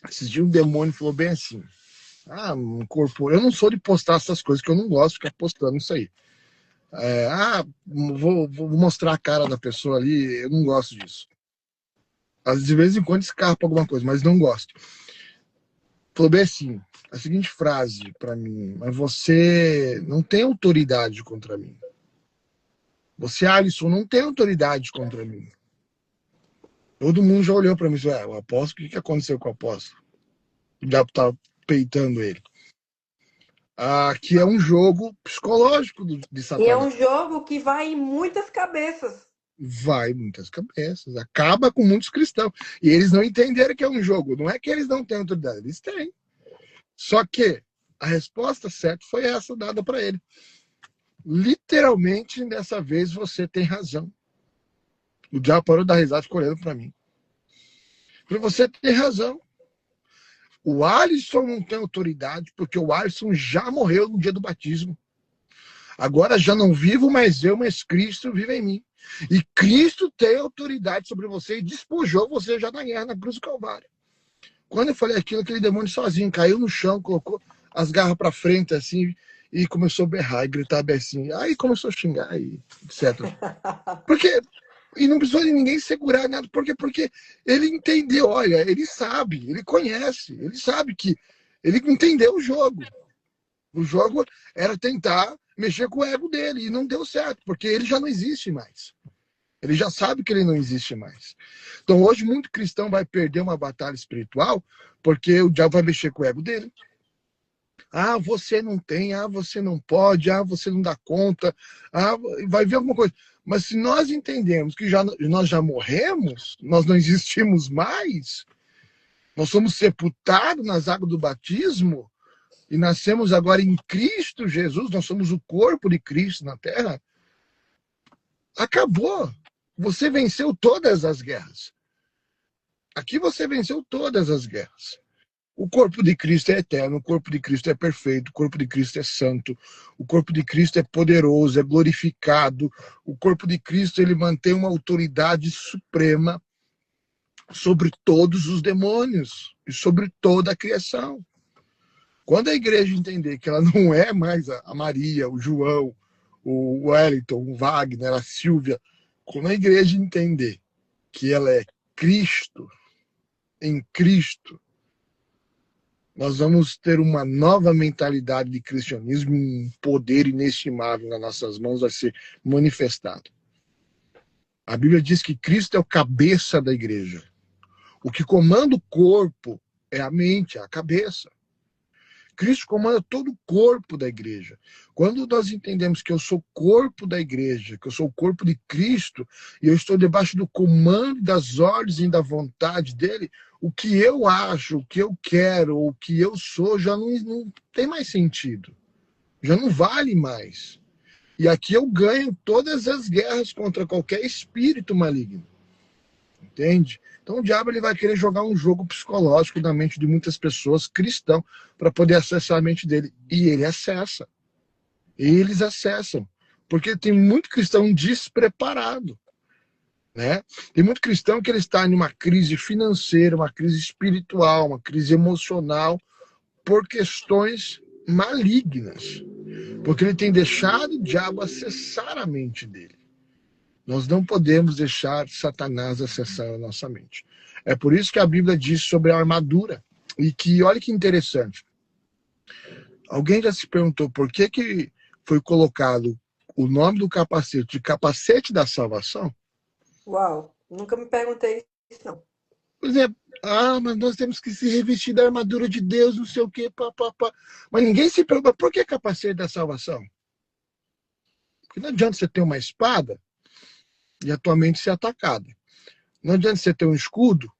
Speaker 2: esses dias um demônio falou bem assim: um corpo. Eu não sou de postar essas coisas, que eu não gosto de ficar postando isso aí. Vou mostrar a cara da pessoa ali, eu não gosto disso. De vez em quando escapa alguma coisa, mas não gosto. Falou bem assim, a seguinte frase para mim: mas você não tem autoridade contra mim. Você, Alisson, não tem autoridade contra mim. Todo mundo já olhou para mim e disse: o apóstolo, o que aconteceu com o apóstolo? O diabo tá peitando ele. Que é um jogo psicológico de
Speaker 1: E é
Speaker 2: Satanás.
Speaker 1: um jogo que vai em muitas cabeças.
Speaker 2: Vai muitas cabeças, acaba com muitos cristãos. E eles não entenderam que é um jogo. Não é que eles não têm autoridade, eles têm. Só que a resposta certa foi essa dada para ele. Literalmente, dessa vez você tem razão. O diabo parou de dar risada e ficou olhando para mim. Falei: você tem razão. O Alisson não tem autoridade porque o Alisson já morreu no dia do batismo. Agora já não vivo mais eu, mas Cristo vive em mim. E Cristo tem autoridade sobre você e despojou você já na guerra, na cruz do Calvário. Quando eu falei aquilo, aquele demônio sozinho caiu no chão, colocou as garras para frente assim e começou a berrar e gritar bem assim. Aí começou a xingar e etc. Porque e não precisou de ninguém segurar nada. Por quê? Porque ele entendeu, olha, ele sabe, ele conhece, ele sabe que ele entendeu o jogo. O jogo era tentar mexer com o ego dele e não deu certo, porque ele já não existe mais. Ele já sabe que ele não existe mais. Então hoje muito cristão vai perder uma batalha espiritual porque o diabo vai mexer com o ego dele. Você não tem, você não pode, você não dá conta, vai ver alguma coisa. Mas se nós entendemos que nós já morremos, nós não existimos mais, nós somos sepultados nas águas do batismo e nascemos agora em Cristo Jesus, nós somos o corpo de Cristo na terra, acabou. Você venceu todas as guerras. Aqui você venceu todas as guerras. O corpo de Cristo é eterno, o corpo de Cristo é perfeito, o corpo de Cristo é santo, o corpo de Cristo é poderoso, é glorificado. O corpo de Cristo, ele mantém uma autoridade suprema sobre todos os demônios e sobre toda a criação. Quando a igreja entender que ela não é mais a Maria, o João, o Wellington, o Wagner, a Silvia, quando a igreja entender que ela é Cristo, em Cristo, nós vamos ter uma nova mentalidade de cristianismo, um poder inestimável nas nossas mãos vai ser manifestado. A Bíblia diz que Cristo é o cabeça da igreja. O que comanda o corpo é a mente, é a cabeça. Cristo comanda todo o corpo da igreja. Quando nós entendemos que eu sou o corpo da igreja, que eu sou o corpo de Cristo, e eu estou debaixo do comando, das ordens e da vontade dele, o que eu acho, o que eu quero, o que eu sou, já não tem mais sentido. Já não vale mais. E aqui eu ganho todas as guerras contra qualquer espírito maligno. Entende? Então o diabo ele vai querer jogar um jogo psicológico na mente de muitas pessoas cristãs para poder acessar a mente dele. E ele acessa. Eles acessam. Porque tem muito cristão despreparado. Né? Tem muito cristão que ele está em uma crise financeira, uma crise espiritual, uma crise emocional, por questões malignas, porque ele tem deixado o diabo acessar a mente dele. Nós não podemos deixar Satanás acessar a nossa mente. É por isso que a Bíblia diz sobre a armadura. E que, olha que interessante. Alguém já se perguntou por que foi colocado o nome do capacete de capacete da salvação?
Speaker 1: Uau, nunca me perguntei isso, não.
Speaker 2: Por exemplo, mas nós temos que se revestir da armadura de Deus, não sei o quê, pá, pá, pá. Mas ninguém se pergunta por que capacete da salvação? Porque não adianta você ter uma espada e a tua mente ser atacada. Não adianta você ter um escudo.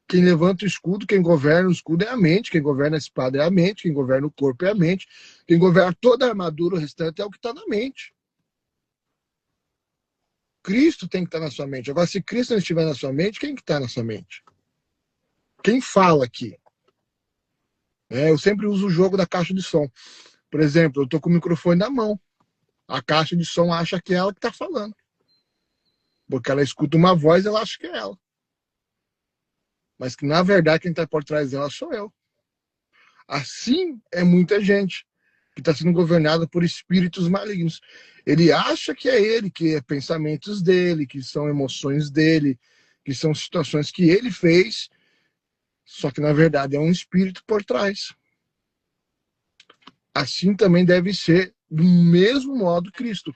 Speaker 2: Quem levanta o escudo, quem governa o escudo é a mente, quem governa a espada é a mente, quem governa o corpo é a mente, quem governa toda a armadura, o restante é o que está na mente. Cristo tem que estar na sua mente. Agora, se Cristo não estiver na sua mente, quem que está na sua mente? Quem fala aqui? Eu sempre uso o jogo da caixa de som. Por exemplo, eu estou com o microfone na mão. A caixa de som acha que é ela que está falando. Porque ela escuta uma voz, ela acha que é ela. Mas que, na verdade, quem está por trás dela sou eu. Assim é muita gente que está sendo governada por espíritos malignos. Ele acha que é ele, que é pensamentos dele, que são emoções dele, que são situações que ele fez, só que, na verdade, é um espírito por trás. Assim também deve ser, do mesmo modo, Cristo.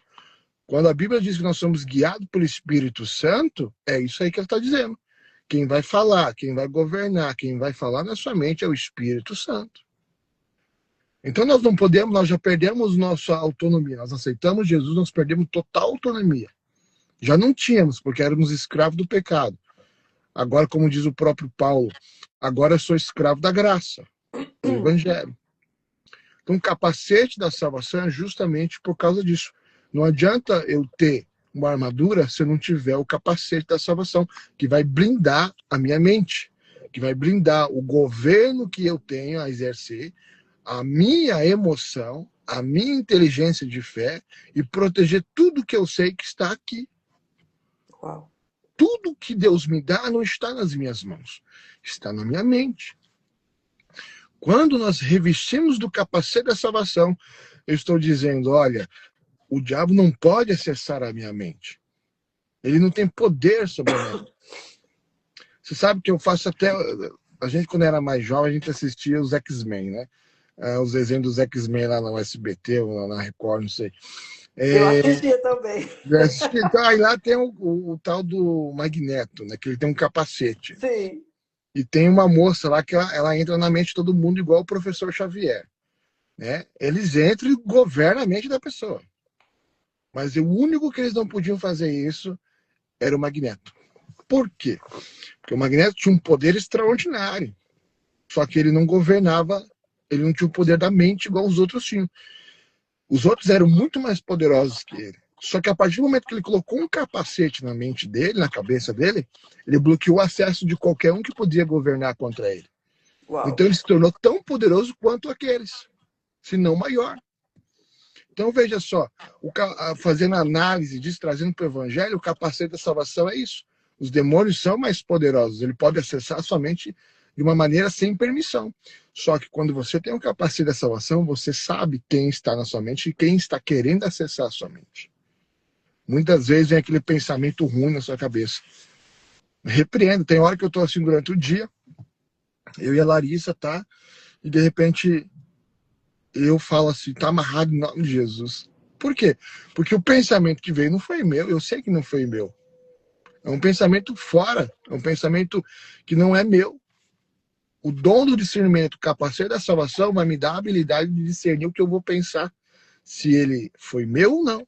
Speaker 2: Quando a Bíblia diz que nós somos guiados pelo Espírito Santo, é isso aí que ele está dizendo. Quem vai falar, quem vai governar, quem vai falar na sua mente é o Espírito Santo. Então nós não podemos, nós já perdemos nossa autonomia. Nós aceitamos Jesus, nós perdemos total autonomia. Já não tínhamos, porque éramos escravos do pecado. Agora, como diz o próprio Paulo, agora eu sou escravo da graça, do Evangelho. Então o capacete da salvação é justamente por causa disso. Não adianta eu ter uma armadura se eu não tiver o capacete da salvação, que vai blindar a minha mente, que vai blindar o governo que eu tenho a exercer, a minha emoção, a minha inteligência de fé e proteger tudo que eu sei que está aqui.
Speaker 1: Uau.
Speaker 2: Tudo que Deus me dá não está nas minhas mãos, está na minha mente. Quando nós revestimos do capacete da salvação, eu estou dizendo, olha, o diabo não pode acessar a minha mente. Ele não tem poder sobre a minha mente. Você sabe que eu faço até... A gente, quando era mais jovem, a gente assistia os X-Men, né? Os desenhos dos X-Men lá no SBT, ou na Record, não sei.
Speaker 1: Eu assistia também.
Speaker 2: Então, aí lá tem o tal do Magneto, né? Que ele tem um capacete.
Speaker 1: Sim.
Speaker 2: E tem uma moça lá que ela entra na mente de todo mundo igual o professor Xavier. Né? Eles entram e governam a mente da pessoa. Mas o único que eles não podiam fazer isso era o Magneto. Por quê? Porque o Magneto tinha um poder extraordinário. Só que ele não governava, ele não tinha o poder da mente igual os outros tinham. Os outros eram muito mais poderosos que ele. Só que a partir do momento que ele colocou um capacete na mente dele, na cabeça dele, ele bloqueou o acesso de qualquer um que podia governar contra ele.
Speaker 1: Uau.
Speaker 2: Então ele se tornou tão poderoso quanto aqueles, se não maior. Então veja só, fazendo análise disso, trazendo para o Evangelho, o capacete da salvação é isso. Os demônios são mais poderosos, ele pode acessar sua mente de uma maneira sem permissão. Só que quando você tem o capacete da salvação, você sabe quem está na sua mente e quem está querendo acessar a sua mente. Muitas vezes vem aquele pensamento ruim na sua cabeça. Repreendo. Tem hora que eu estou assim durante o dia, eu e a Larissa, tá? E de repente eu falo assim, tá amarrado em nome de Jesus. Por quê? Porque o pensamento que veio não foi meu, eu sei que não foi meu. É um pensamento fora, é um pensamento que não é meu. O dom do discernimento, o capacete da salvação, vai me dar a habilidade de discernir o que eu vou pensar, se ele foi meu ou não.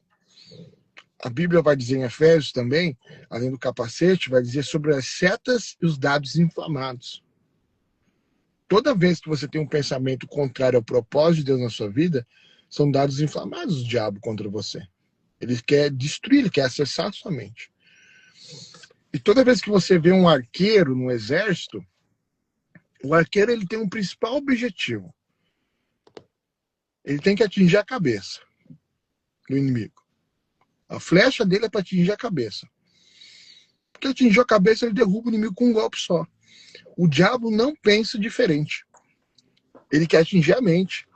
Speaker 2: A Bíblia vai dizer em Efésios também, além do capacete, vai dizer sobre as setas e os dados inflamados. Toda vez que você tem um pensamento contrário ao propósito de Deus na sua vida, são dados inflamados do diabo contra você. Ele quer destruir, ele quer acessar a sua mente. E toda vez que você vê um arqueiro no exército, o arqueiro ele tem um principal objetivo. Ele tem que atingir a cabeça do inimigo. A flecha dele é para atingir a cabeça. Porque atingiu a cabeça, ele derruba o inimigo com um golpe só. O diabo não pensa diferente. Ele quer atingir a mente.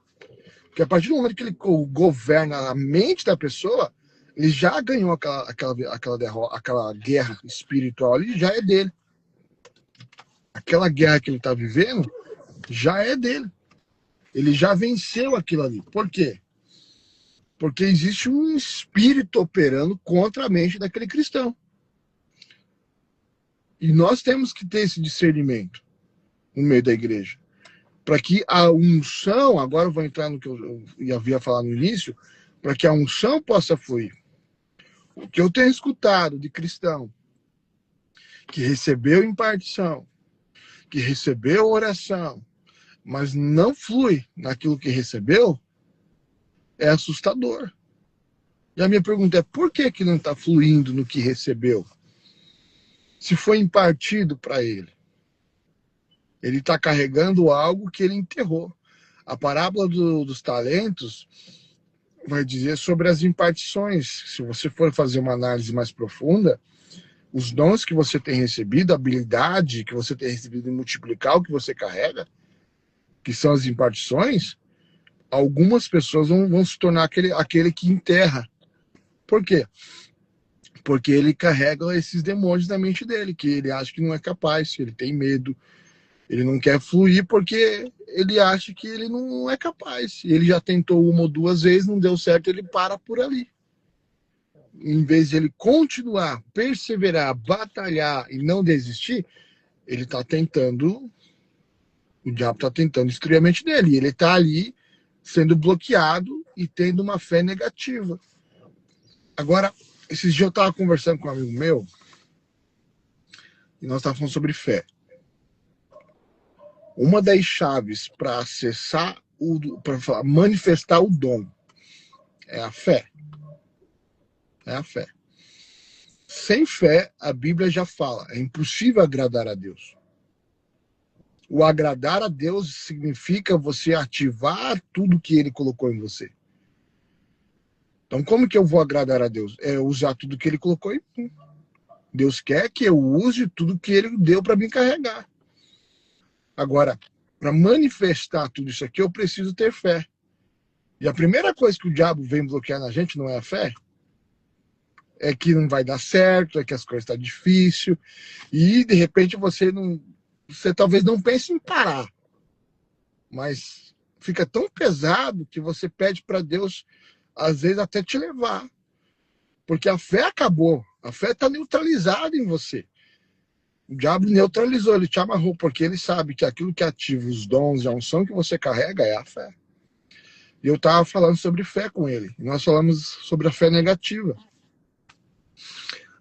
Speaker 2: Porque a partir do momento que ele governa a mente da pessoa, ele já ganhou aquela guerra espiritual, ele já é dele. Aquela guerra que ele está vivendo já é dele. Ele já venceu aquilo ali. Por quê? Porque existe um espírito operando contra a mente daquele cristão. E nós temos que ter esse discernimento no meio da igreja. Para que a unção, agora eu vou entrar no que eu havia falado no início, para que a unção possa fluir. O que eu tenho escutado de cristão que recebeu impartição, que recebeu oração, mas não flui naquilo que recebeu, é assustador. E a minha pergunta é, por que não está fluindo no que recebeu? Se foi impartido para ele. Ele está carregando algo que ele enterrou. A parábola dos talentos vai dizer sobre as impartições. Se você for fazer uma análise mais profunda, os dons que você tem recebido, a habilidade que você tem recebido em multiplicar o que você carrega, que são as impartições, algumas pessoas vão se tornar aquele que enterra. Por quê? Porque ele carrega esses demônios na mente dele, que ele acha que não é capaz, que ele tem medo, ele não quer fluir porque ele acha que ele não é capaz. Ele já tentou uma ou duas vezes, não deu certo, ele para por ali. Em vez de ele continuar, perseverar, batalhar e não desistir, ele está tentando, o diabo está tentando destruir a mente dele. E ele está ali sendo bloqueado e tendo uma fé negativa. Agora, esses dias eu estava conversando com um amigo meu e nós estávamos falando sobre fé. Uma das chaves para acessar, para manifestar o dom é a fé. É a fé. Sem fé, a Bíblia já fala, é impossível agradar a Deus. O agradar a Deus significa você ativar tudo que Ele colocou em você. Então, como que eu vou agradar a Deus? É usar tudo que Ele colocou em mim. Deus quer que eu use tudo que Ele deu para me carregar. Agora, para manifestar tudo isso aqui, eu preciso ter fé. E a primeira coisa que o diabo vem bloquear na gente não é a fé. É que não vai dar certo, é que as coisas estão difíceis. E, de repente, você talvez não pense em parar. Mas fica tão pesado que você pede para Deus, às vezes, até te levar. Porque a fé acabou. A fé está neutralizada em você. O diabo neutralizou, ele te amarrou, porque ele sabe que aquilo que ativa os dons e a unção que você carrega é a fé. E eu estava falando sobre fé com ele. E nós falamos sobre a fé negativa.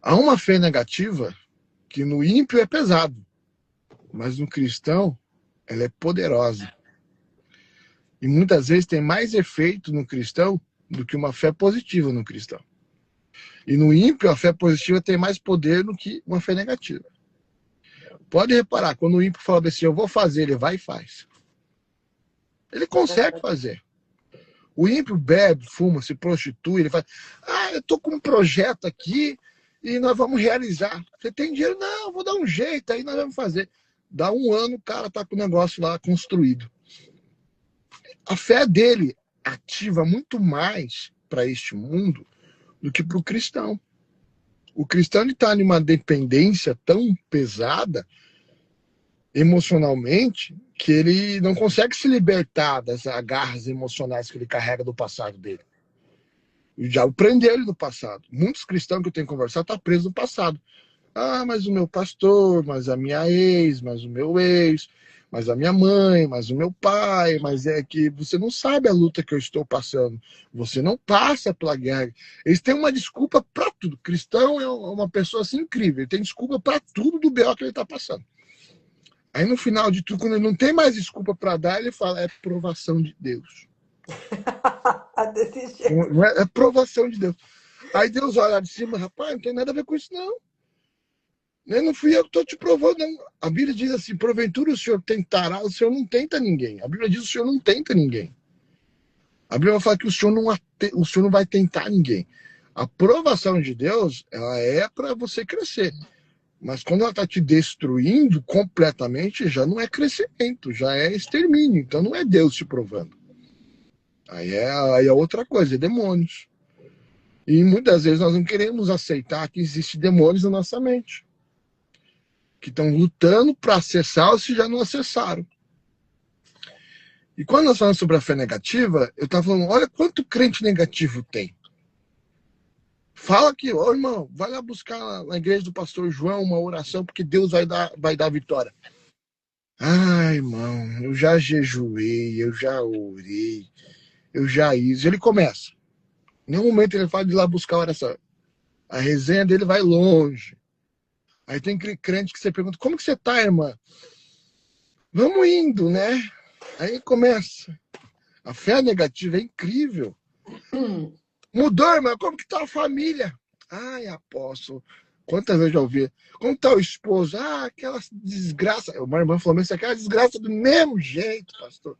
Speaker 2: Há uma fé negativa que no ímpio é pesado, mas no cristão ela é poderosa. E muitas vezes tem mais efeito no cristão do que uma fé positiva no cristão. E no ímpio a fé positiva tem mais poder do que uma fé negativa. Pode reparar, quando o ímpio fala assim, eu vou fazer, ele vai e faz. Ele consegue fazer. O ímpio bebe, fuma, se prostitui, ele faz, eu estou com um projeto aqui e nós vamos realizar. Você tem dinheiro? Não, vou dar um jeito, aí nós vamos fazer. Dá um ano, o cara está com o negócio lá construído. A fé dele ativa muito mais para este mundo do que para o cristão. O cristão está em uma dependência tão pesada emocionalmente que ele não consegue se libertar das agarras emocionais que ele carrega do passado dele. O diabo prendeu ele no passado. Muitos cristãos que eu tenho conversado estão presos no passado. Mas o meu pastor, mas a minha ex, mas o meu ex, mas a minha mãe, mas o meu pai, mas é que você não sabe a luta que eu estou passando. Você não passa pela guerra. Eles têm uma desculpa para tudo. Cristão é uma pessoa assim incrível. Ele tem desculpa para tudo do BO que ele está passando. Aí no final de tudo, quando ele não tem mais desculpa para dar, ele fala, é provação de Deus.
Speaker 1: Desse jeito.
Speaker 2: Não é provação de Deus. Aí Deus olha de cima, rapaz, não tem nada a ver com isso não. Não fui eu que estou te provando, não. A Bíblia diz assim, porventura o Senhor tentará, o Senhor não tenta ninguém. A Bíblia diz que o Senhor não tenta ninguém. A Bíblia fala que o Senhor não vai tentar ninguém. A provação de Deus, ela é para você crescer. Mas quando ela está te destruindo completamente, já não é crescimento, já é extermínio. Então não é Deus te provando. Aí é outra coisa, é demônios. E muitas vezes nós não queremos aceitar que existem demônios na nossa mente, que estão lutando para acessar ou se já não acessaram. E quando nós falamos sobre a fé negativa, eu estava falando, olha quanto crente negativo tem. Fala que, ô irmão, vai lá buscar na igreja do pastor João uma oração, porque Deus vai dar vitória. Ai, irmão, eu já jejuei, eu já orei, eu já isso. Ele começa. Em nenhum momento ele fala de ir lá buscar a oração. A resenha dele vai longe. Aí tem aquele crente que você pergunta, como que você tá, irmã? Vamos indo, né? Aí começa. A fé negativa é incrível. Mudou, irmã? Como que tá a família? Ai, apóstolo. Quantas vezes eu já ouvi? Como tá o esposo? Ah, aquela desgraça. Uma irmã falou, mas isso aqui é uma desgraça do mesmo jeito, pastor.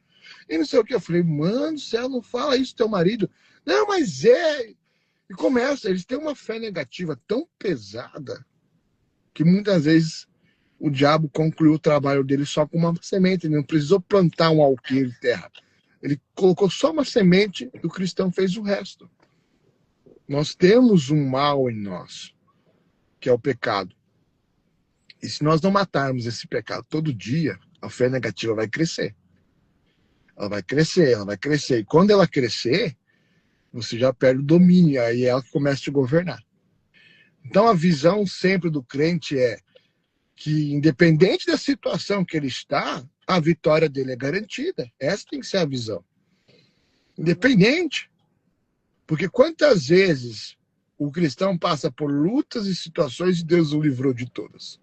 Speaker 2: E não sei o que. Eu falei, mano do céu, não fala isso teu marido. Não, mas é. E começa, eles têm uma fé negativa tão pesada que muitas vezes o diabo concluiu o trabalho dele só com uma semente. Ele não precisou plantar um alqueire de terra. Ele colocou só uma semente e o cristão fez o resto. Nós temos um mal em nós, que é o pecado. E se nós não matarmos esse pecado todo dia, a fé negativa vai crescer. Ela vai crescer, ela vai crescer. E quando ela crescer, você já perde o domínio, aí é ela que começa a te governar. Então a visão sempre do crente é que, independente da situação que ele está, a vitória dele é garantida. Essa tem que ser a visão. Independente. Porque quantas vezes o cristão passa por lutas e situações e Deus o livrou de todas?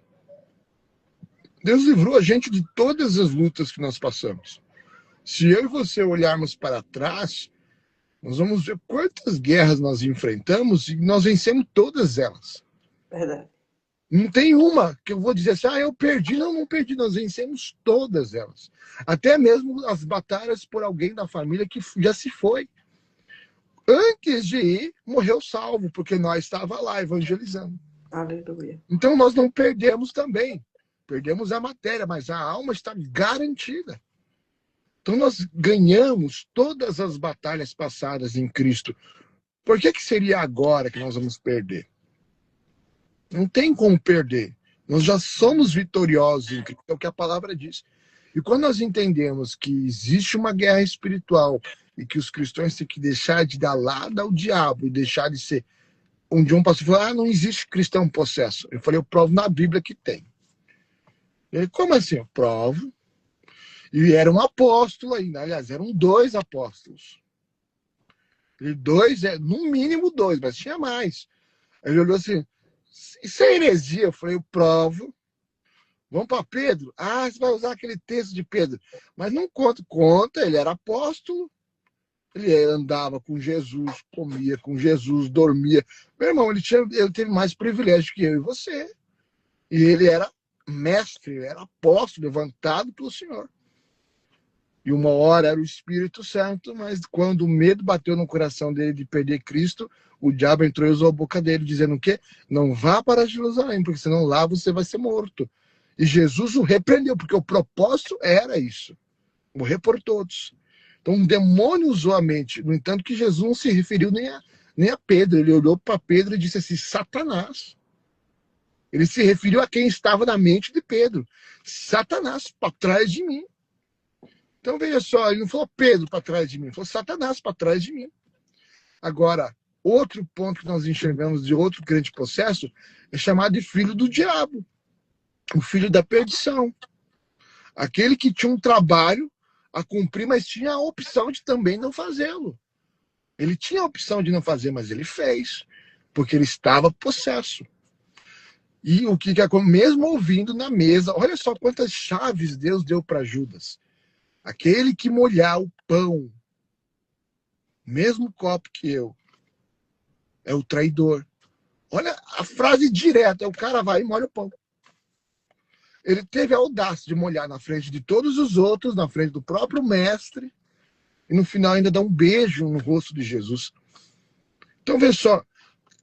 Speaker 2: Deus livrou a gente de todas as lutas que nós passamos. Se eu e você olharmos para trás, nós vamos ver quantas guerras nós enfrentamos e nós vencemos todas elas.
Speaker 1: Verdade.
Speaker 2: Não tem uma que eu vou dizer assim, eu perdi. Não, não perdi. Nós vencemos todas elas. Até mesmo as batalhas por alguém da família que já se foi. Antes de ir, morreu salvo, porque nós estávamos lá evangelizando.
Speaker 1: Aleluia.
Speaker 2: Então nós não perdemos também. Perdemos a matéria, mas a alma está garantida. Então nós ganhamos todas as batalhas passadas em Cristo. Por que seria agora que nós vamos perder? Não tem como perder. Nós já somos vitoriosos em Cristo, é o que a palavra diz. E quando nós entendemos que existe uma guerra espiritual e que os cristãos têm que deixar de dar lado ao diabo e deixar de ser... Um dia um pastor falou, não existe cristão possesso. Eu falei, eu provo na Bíblia que tem. Ele, como assim? Eu provo. E era um apóstolo ainda. Aliás, eram 2 apóstolos. E 2, no mínimo 2, mas tinha mais. Aí ele olhou assim, isso é heresia. Eu falei, eu provo. Vamos para Pedro? Ah, você vai usar aquele texto de Pedro. Mas não conta. Conta, ele era apóstolo. Ele andava com Jesus, comia com Jesus, dormia. Meu irmão, ele teve mais privilégio que eu e você. E ele era mestre, ele era apóstolo, levantado pelo Senhor. E uma hora era o Espírito Santo, mas quando o medo bateu no coração dele de perder Cristo, o diabo entrou e usou a boca dele, dizendo o quê? Não vá para Jerusalém, porque senão lá você vai ser morto. E Jesus o repreendeu, porque o propósito era isso, morrer por todos. Então um demônio usou a mente, no entanto que Jesus não se referiu nem a Pedro, ele olhou para Pedro e disse assim, Satanás. Ele se referiu a quem estava na mente de Pedro. Satanás, para trás de mim. Então, veja só, ele não falou Pedro para trás de mim, ele falou Satanás para trás de mim. Agora, outro ponto que nós enxergamos de outro crente possesso é chamado de filho do diabo, o filho da perdição. Aquele que tinha um trabalho a cumprir, mas tinha a opção de também não fazê-lo. Ele tinha a opção de não fazer, mas ele fez, porque ele estava possesso. E o que aconteceu? Mesmo ouvindo na mesa, olha só quantas chaves Deus deu para Judas. Aquele que molhar o pão, mesmo copo que eu, é o traidor. Olha a frase direta, o cara vai e molha o pão. Ele teve a audácia de molhar na frente de todos os outros, na frente do próprio mestre, e no final ainda dá um beijo no rosto de Jesus. Então, veja só,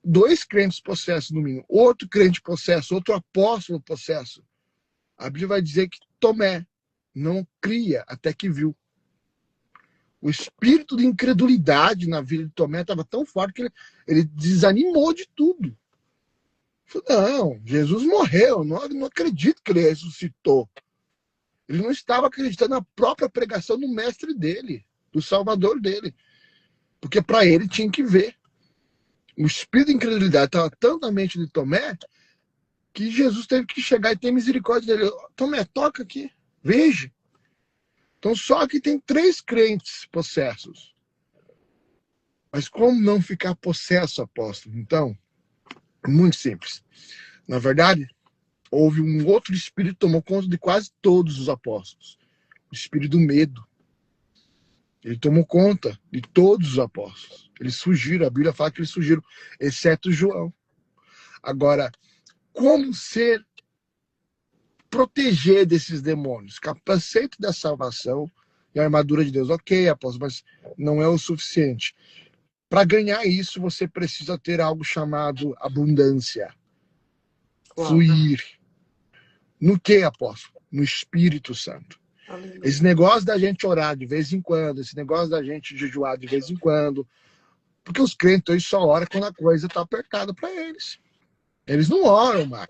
Speaker 2: 2 crentes possessos no mínimo, outro crente possesso, outro apóstolo possesso. A Bíblia vai dizer que Tomé não cria até que viu. O espírito de incredulidade na vida de Tomé estava tão forte que ele desanimou de tudo. Falou, não, Jesus morreu, não acredito que ele ressuscitou. Ele não estava acreditando na própria pregação do mestre dele, do salvador dele. Porque para ele tinha que ver. O espírito de incredulidade estava tanto na mente de Tomé que Jesus teve que chegar e ter misericórdia dele. Tomé, toca aqui, veja. Então só que tem 3 crentes possessos. Mas como não ficar possesso, apóstolo? Então, muito simples. Na verdade, houve um outro espírito que tomou conta de quase todos os apóstolos. O espírito do medo. Ele tomou conta de todos os apóstolos. Eles fugiram, a Bíblia fala que eles fugiram, exceto João. Agora, como proteger desses demônios? Capacete da salvação e a armadura de Deus. Ok, apóstolo, mas não é o suficiente. Para ganhar isso, você precisa ter algo chamado abundância.
Speaker 1: Uau.
Speaker 2: Fluir. No que, apóstolo? No Espírito Santo.
Speaker 1: Aleluia.
Speaker 2: Esse negócio da gente orar de vez em quando, esse negócio da gente jejuar de vez em quando, porque os crentes hoje só oram quando a coisa está apertada para eles. Eles não oram mais.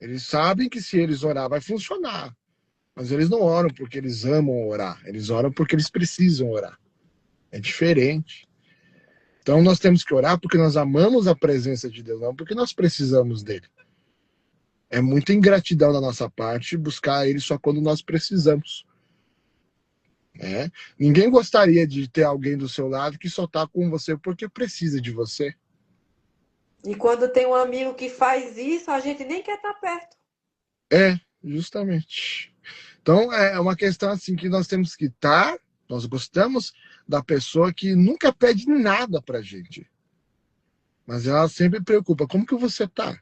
Speaker 2: Eles sabem que se eles orar vai funcionar. Mas eles não oram porque eles amam orar. Eles oram porque eles precisam orar. É diferente. Então nós temos que orar porque nós amamos a presença de Deus, não porque nós precisamos dele. É muita ingratidão da nossa parte buscar ele só quando nós precisamos. Ninguém gostaria de ter alguém do seu lado que só está com você porque precisa de você.
Speaker 1: E quando tem um amigo que faz isso, a gente nem quer estar perto.
Speaker 2: Justamente. Então é uma questão assim que nós temos que estar. Nós gostamos da pessoa que nunca pede nada pra gente. Mas ela sempre preocupa. Como que você tá?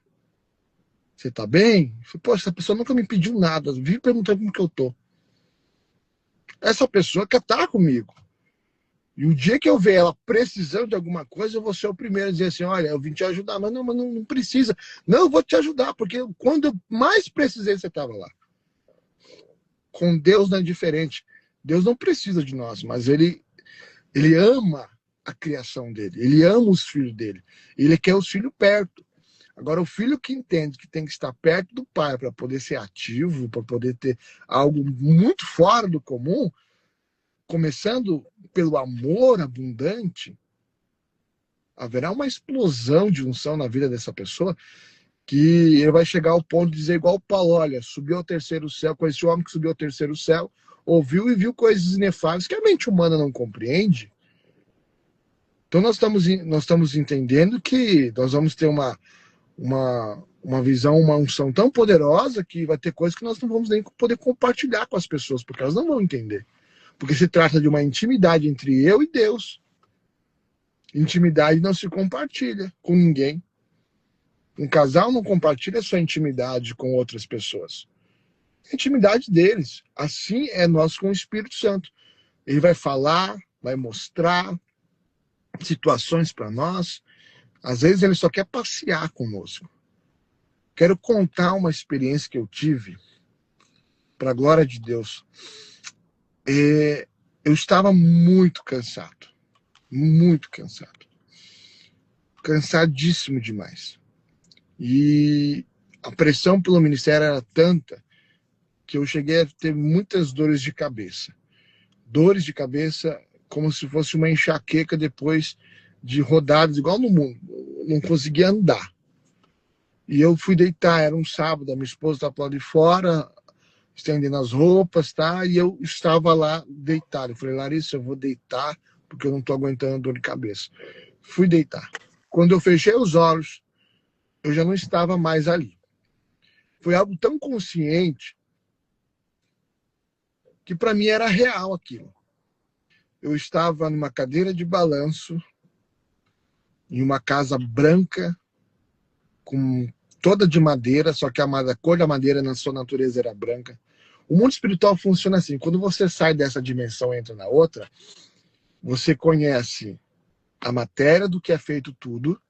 Speaker 2: Você tá bem? Poxa, essa pessoa nunca me pediu nada. Vive perguntando como que eu tô. Essa pessoa quer estar comigo. E o dia que eu ver ela precisando de alguma coisa, eu vou ser o primeiro a dizer assim, olha, eu vim te ajudar. Mas não precisa. Não, eu vou te ajudar, porque quando eu mais precisei, você estava lá. Com Deus não é diferente. Deus não precisa de nós, mas ele ama a criação dele. Ele ama os filhos dele. Ele quer os filhos perto. Agora, o filho que entende que tem que estar perto do pai para poder ser ativo, para poder ter algo muito fora do comum, começando pelo amor abundante, haverá uma explosão de unção na vida dessa pessoa que ele vai chegar ao ponto de dizer igual o Paulo, olha, subiu ao 3º céu, com esse homem que subiu ao 3º céu, ouviu e viu coisas inefáveis que a mente humana não compreende. Então nós estamos entendendo que nós vamos ter uma visão, uma unção tão poderosa que vai ter coisas que nós não vamos nem poder compartilhar com as pessoas, porque elas não vão entender. Porque se trata de uma intimidade entre eu e Deus. Intimidade não se compartilha com ninguém. Um casal não compartilha sua intimidade com outras pessoas. A intimidade deles. Assim é nós com o Espírito Santo. Ele vai falar, vai mostrar situações para nós. Às vezes ele só quer passear conosco. Quero contar uma experiência que eu tive, para a glória de Deus. Eu estava muito cansado. Muito cansado. Cansadíssimo demais. E a pressão pelo ministério era tanta que eu cheguei a ter muitas dores de cabeça. Dores de cabeça como se fosse uma enxaqueca depois de rodadas, igual no mundo. Não conseguia andar. E eu fui deitar, era um sábado, a minha esposa estava lá de fora, estendendo as roupas, tá? E eu estava lá deitado. Eu falei, Larissa, eu vou deitar porque eu não estou aguentando a dor de cabeça. Fui deitar. Quando eu fechei os olhos, eu já não estava mais ali. Foi algo tão consciente que para mim era real aquilo. Eu estava numa cadeira de balanço, em uma casa branca, com toda de madeira, só que a cor da madeira na sua natureza era branca. O mundo espiritual funciona assim, quando você sai dessa dimensão e entra na outra, você conhece a matéria do que é feito tudo,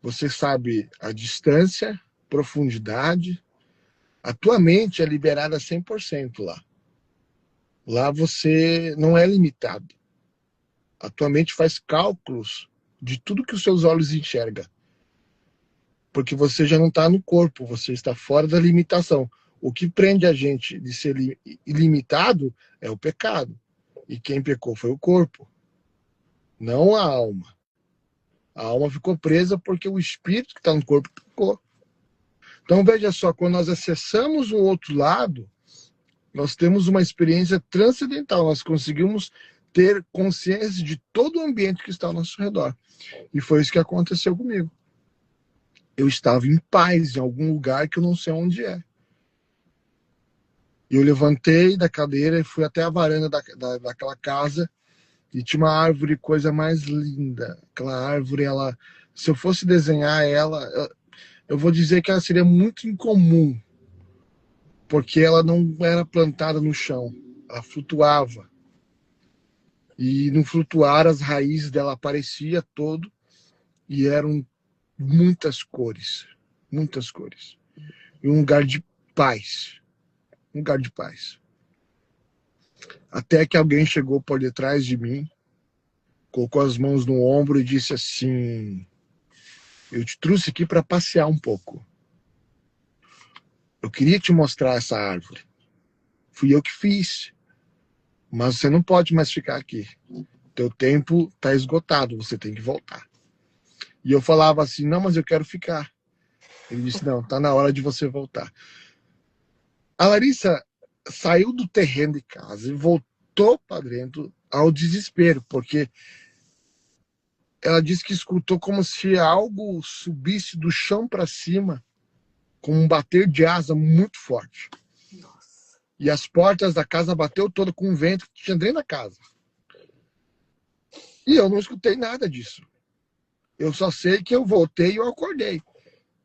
Speaker 2: você sabe a distância, profundidade, a tua mente é liberada 100% lá. Lá você não é limitado. A tua mente faz cálculos de tudo que os seus olhos enxergam. Porque você já não está no corpo, você está fora da limitação. O que prende a gente de ser ilimitado é o pecado. E quem pecou foi o corpo, não a alma. A alma ficou presa porque o espírito que está no corpo pecou. Então veja só, quando nós acessamos o outro lado, nós temos uma experiência transcendental. Nós conseguimos ter consciência de todo o ambiente que está ao nosso redor. E foi isso que aconteceu comigo. Eu estava em paz em algum lugar que eu não sei onde é. E eu levantei da cadeira e fui até a varanda daquela casa e tinha uma árvore, coisa mais linda. Aquela árvore, ela, se eu fosse desenhar ela, eu vou dizer que ela seria muito incomum, porque ela não era plantada no chão, ela flutuava. E no flutuar, as raízes dela aparecia todo e eram muitas cores, muitas cores. E um lugar de paz, um lugar de paz. Até que alguém chegou por detrás de mim, colocou as mãos no ombro e disse assim: eu te trouxe aqui para passear um pouco. Eu queria te mostrar essa árvore. Fui eu que fiz. Mas você não pode mais ficar aqui. Teu tempo está esgotado, você tem que voltar. E eu falava assim: não, mas eu quero ficar. Ele disse: não, está na hora de você voltar. A Larissa saiu do terreno de casa e voltou para dentro ao desespero, porque ela disse que escutou como se algo subisse do chão para cima, com um bater de asa muito forte.
Speaker 1: Nossa.
Speaker 2: E as portas da casa bateu toda com um vento que tinha dentro da casa. E eu não escutei nada disso. Eu só sei que eu voltei e eu acordei.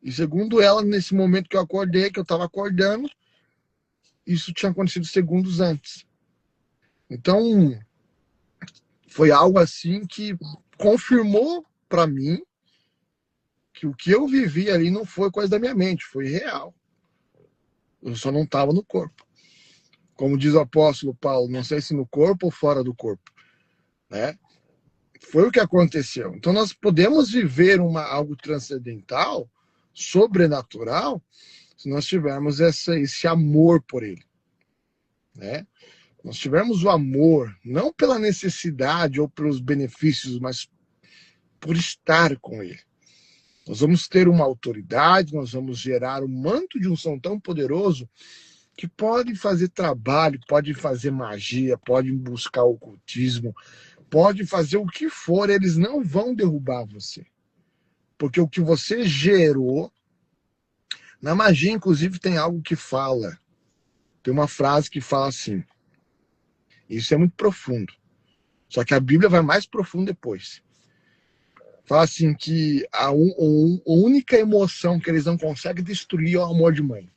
Speaker 2: E segundo ela, nesse momento que eu acordei, que eu estava acordando, isso tinha acontecido segundos antes. Então, foi algo assim que confirmou para mim que o que eu vivi ali não foi coisa da minha mente, foi real. Eu só não estava no corpo. Como diz o apóstolo Paulo, não sei se no corpo ou fora do corpo, né? Foi o que aconteceu. Então nós podemos viver algo transcendental, sobrenatural, se nós tivermos esse amor por ele, né? Nós tivermos o amor, não pela necessidade ou pelos benefícios, mas por estar com ele. Nós vamos ter uma autoridade, nós vamos gerar um manto de unção tão poderoso que pode fazer trabalho, pode fazer magia, pode buscar ocultismo, pode fazer o que for, eles não vão derrubar você. Porque o que você gerou, na magia, inclusive, tem algo que fala, tem uma frase que fala assim, isso é muito profundo, só que a Bíblia vai mais profundo depois. Fala assim que a única emoção que eles não conseguem destruir é o amor de mãe.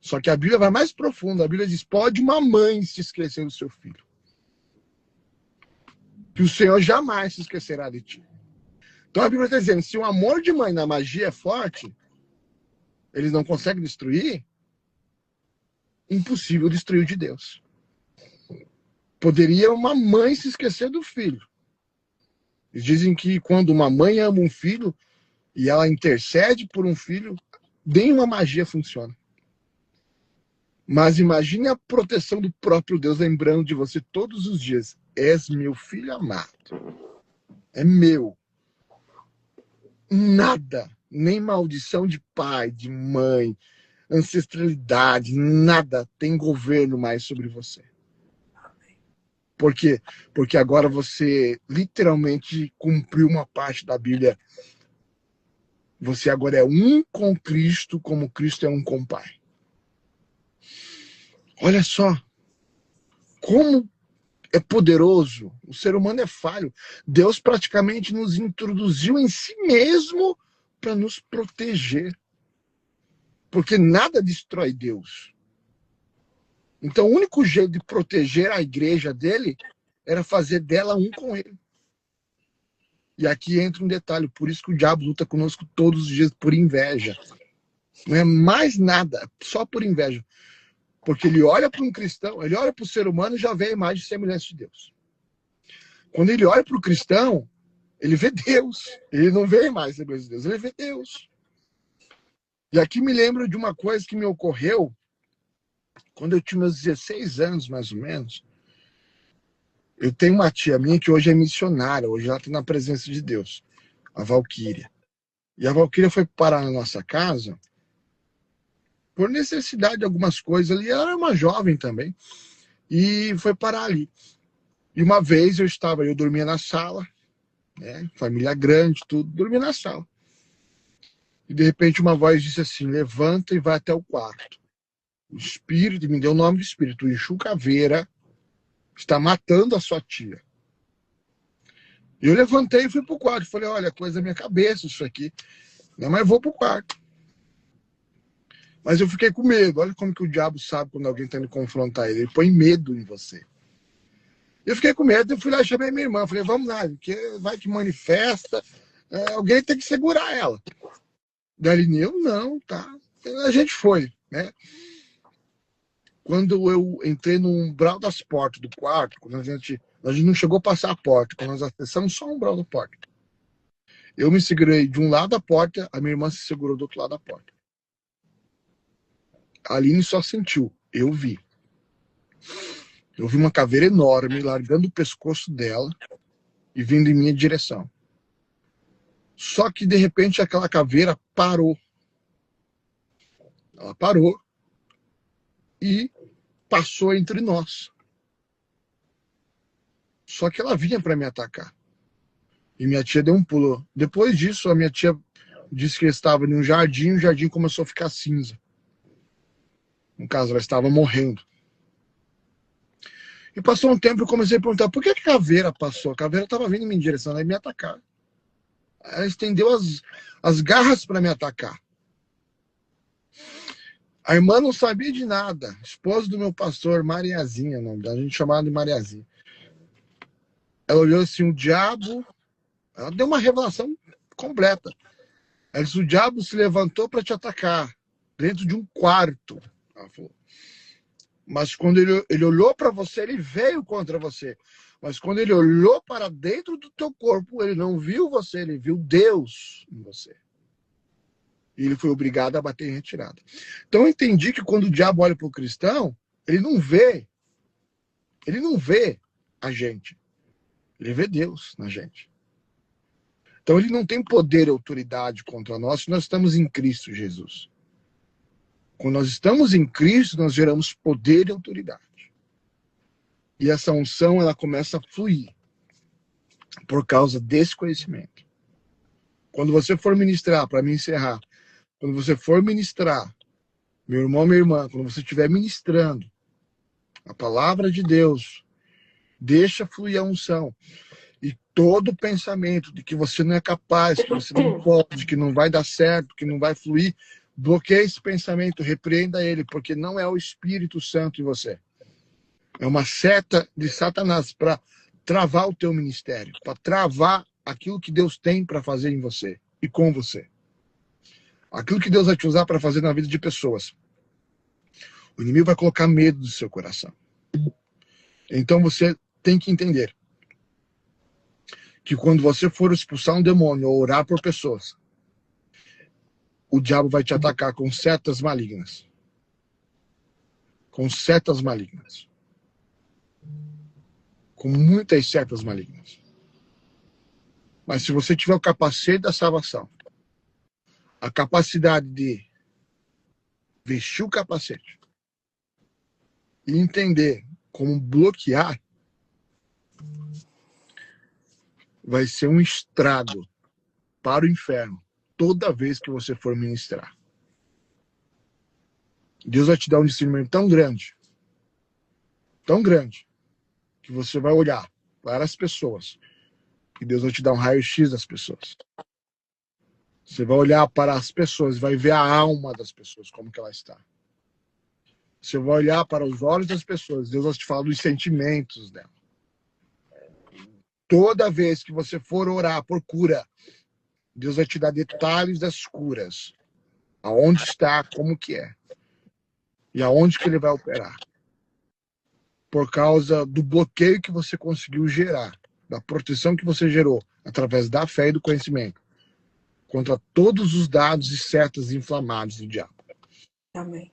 Speaker 2: Só que a Bíblia vai mais profundo. A Bíblia diz: pode uma mãe se esquecer do seu filho, que o Senhor jamais se esquecerá de ti. Então a Bíblia está dizendo, se o amor de mãe na magia é forte, eles não conseguem destruir, impossível destruir o de Deus. Poderia uma mãe se esquecer do filho. Eles dizem que quando uma mãe ama um filho e ela intercede por um filho, nenhuma magia funciona. Mas imagine a proteção do próprio Deus lembrando de você todos os dias. És meu filho amado. É meu. Nada, nem maldição de pai, de mãe, ancestralidade, nada tem governo mais sobre você. Por quê? Porque agora você literalmente cumpriu uma parte da Bíblia. Você agora é um com Cristo, como Cristo é um com o Pai. Olha só como é poderoso. O ser humano é falho. Deus praticamente nos introduziu em si mesmo para nos proteger. Porque nada destrói Deus. Então o único jeito de proteger a igreja dele era fazer dela um com ele. E aqui entra um detalhe, por isso que o diabo luta conosco todos os dias por inveja. Não é mais nada, só por inveja. Porque ele olha para um cristão, ele olha para o ser humano e já vê a imagem e semelhança de Deus. Quando ele olha para o cristão, ele vê Deus. Ele não vê a imagem e semelhança de Deus, ele vê Deus. E aqui me lembro de uma coisa que me ocorreu quando eu tinha meus 16 anos, mais ou menos. Eu tenho uma tia minha que hoje é missionária, hoje ela está na presença de Deus, a Valquíria. E a Valquíria foi parar na nossa casa por necessidade de algumas coisas ali. Ela era uma jovem também. E foi parar ali. E uma vez eu dormia na sala, né? Família grande, tudo, dormia na sala. E de repente uma voz disse assim: levanta e vai até o quarto. O espírito, me deu o nome do espírito, o Exu Caveira, está matando a sua tia. E eu levantei e fui pro quarto. Falei: olha, coisa da minha cabeça isso aqui. Não, mas eu vou pro quarto. Mas eu fiquei com medo. Olha como que o diabo sabe quando alguém está indo confrontar ele. Ele põe medo em você. Eu fiquei com medo, eu fui lá e chamei minha irmã. Falei: vamos lá, porque vai que manifesta. Alguém tem que segurar ela. Daí eu, não, tá. A gente foi, né? Quando eu entrei no umbral das portas do quarto, quando a gente não chegou a passar a porta, quando nós acessamos só o umbral da porta. Eu me segurei de um lado da porta, a minha irmã se segurou do outro lado da porta. A Aline só sentiu, eu vi. Eu vi uma caveira enorme largando o pescoço dela e vindo em minha direção. Só que, de repente, aquela caveira parou. Ela parou e passou entre nós. Só que ela vinha para me atacar. E minha tia deu um pulo. Depois disso, a minha tia disse que estava em um jardim e o jardim começou a ficar cinza. No caso, ela estava morrendo. E passou um tempo, eu comecei a perguntar: por que a caveira passou? A caveira estava vindo em minha direção, ela ia me atacar. Ela estendeu as garras para me atacar. A irmã não sabia de nada. Esposa do meu pastor, Mariazinha, o nome dela, a gente chamava de Mariazinha. Ela olhou assim: o diabo... Ela deu uma revelação completa. Ela disse: o diabo se levantou para te atacar, dentro de um quarto. Ela falou. Mas quando ele olhou para você, ele veio contra você. Mas quando ele olhou para dentro do teu corpo, ele não viu você, ele viu Deus em você. E ele foi obrigado a bater em retirada. Então eu entendi que quando o diabo olha para o cristão, ele não vê a gente. Ele vê Deus na gente. Então ele não tem poder e autoridade contra nós se nós estamos em Cristo Jesus. Quando nós estamos em Cristo, nós geramos poder e autoridade. E essa unção, ela começa a fluir por causa desse conhecimento. Quando você for ministrar, para me encerrar, quando você for ministrar, meu irmão, minha irmã, quando você estiver ministrando a palavra de Deus, deixa fluir a unção. E todo pensamento de que você não é capaz, que você não pode, que não vai dar certo, que não vai fluir, bloqueie esse pensamento, repreenda ele, porque não é o Espírito Santo em você. É uma seta de Satanás para travar o teu ministério, para travar aquilo que Deus tem para fazer em você e com você. Aquilo que Deus vai te usar para fazer na vida de pessoas. O inimigo vai colocar medo no seu coração. Então você tem que entender que quando você for expulsar um demônio ou orar por pessoas, o diabo vai te atacar com setas malignas. Com setas malignas. Com muitas setas malignas. Mas se você tiver o capacete da salvação, a capacidade de vestir o capacete e entender como bloquear, vai ser um estrago para o inferno toda vez que você for ministrar. Deus vai te dar um discernimento tão grande, que você vai olhar para as pessoas e Deus vai te dar um raio-x das pessoas. Você vai olhar para as pessoas, vai ver a alma das pessoas, como que ela está. Você vai olhar para os olhos das pessoas, Deus vai te falar dos sentimentos dela. Toda vez que você for orar por cura, Deus vai te dar detalhes das curas. Aonde está, como que é. E aonde que ele vai operar? Por causa do bloqueio que você conseguiu gerar, da proteção que você gerou, através da fé e do conhecimento, contra todos os dados e setas inflamados do diabo.
Speaker 1: Amém.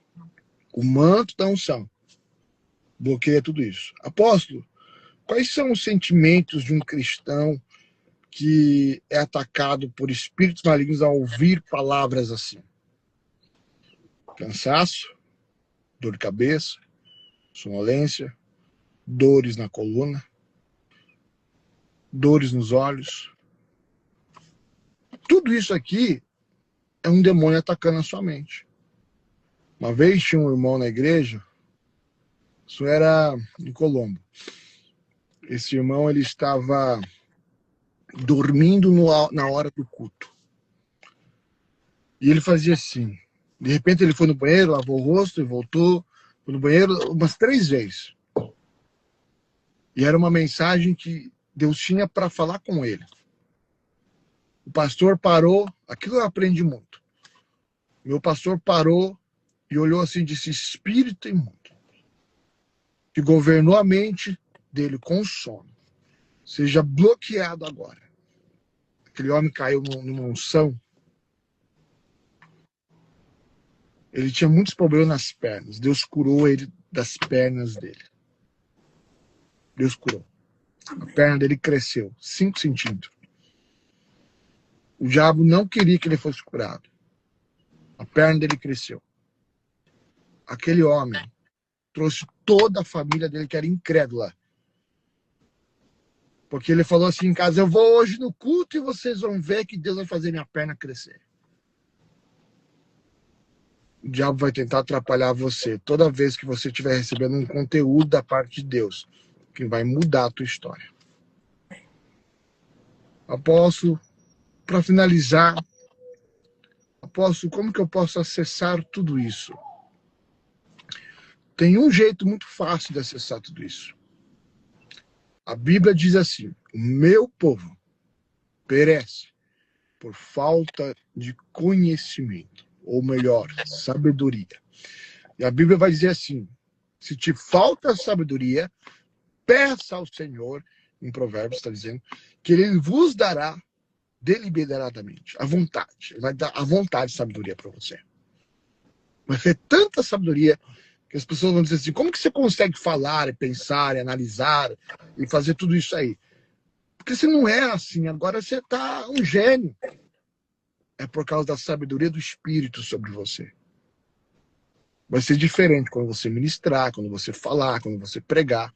Speaker 2: O manto da unção bloqueia tudo isso. Apóstolo, quais são os sentimentos de um cristão que é atacado por espíritos malignos ao ouvir palavras assim? Cansaço, dor de cabeça, sonolência, dores na coluna, dores nos olhos. Tudo isso aqui é um demônio atacando a sua mente. Uma vez tinha um irmão na igreja, isso era em Colombo. Esse irmão, ele estava dormindo na hora do culto. E ele fazia assim. De repente ele foi no banheiro, lavou o rosto e voltou. Foi no banheiro umas 3 vezes. E era uma mensagem que Deus tinha para falar com ele. O pastor parou, aquilo eu aprendi muito. Meu pastor parou e olhou assim e disse: espírito imundo, que governou a mente dele com sono, seja bloqueado agora. Aquele homem caiu numa unção. Ele tinha muitos problemas nas pernas. Deus curou ele das pernas dele. Deus curou. A perna dele cresceu 5 centímetros. O diabo não queria que ele fosse curado. A perna dele cresceu. Aquele homem trouxe toda a família dele, que era incrédula. Porque ele falou assim em casa: eu vou hoje no culto e vocês vão ver que Deus vai fazer minha perna crescer. O diabo vai tentar atrapalhar você toda vez que você estiver recebendo um conteúdo da parte de Deus, que vai mudar a tua história. Apóstolo, para finalizar, apóstolo, como que eu posso acessar tudo isso? Tem um jeito muito fácil de acessar tudo isso. A Bíblia diz assim: o meu povo perece por falta de conhecimento, ou melhor, sabedoria. E a Bíblia vai dizer assim: se te falta sabedoria, peça ao Senhor, em Provérbios está dizendo, que Ele vos dará deliberadamente, à vontade. Ele vai dar à vontade sabedoria para você. Vai ter tanta sabedoria que as pessoas vão dizer assim: como que você consegue falar, e pensar, e analisar, e fazer tudo isso aí? Porque você não é assim, agora você está um gênio. É por causa da sabedoria do Espírito sobre você. Vai ser diferente quando você ministrar, quando você falar, quando você pregar.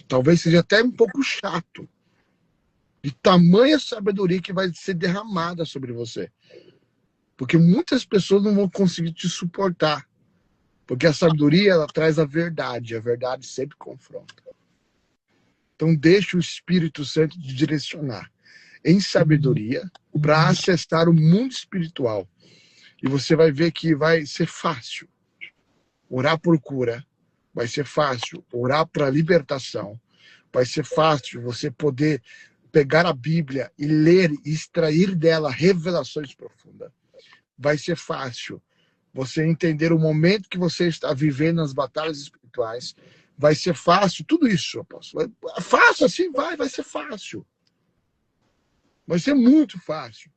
Speaker 2: Talvez seja até um pouco chato, de tamanha sabedoria que vai ser derramada sobre você. Porque muitas pessoas não vão conseguir te suportar. Porque a sabedoria, ela traz a verdade sempre confronta. Então deixe o Espírito Santo te direcionar em sabedoria para acessar o mundo espiritual. E você vai ver que vai ser fácil orar por cura, vai ser fácil orar para libertação, vai ser fácil você poder pegar a Bíblia e ler e extrair dela revelações profundas. Vai ser fácil você entender o momento que você está vivendo nas batalhas espirituais. Vai ser fácil, tudo isso, apóstolo. Fácil assim, vai ser fácil. Vai ser muito fácil.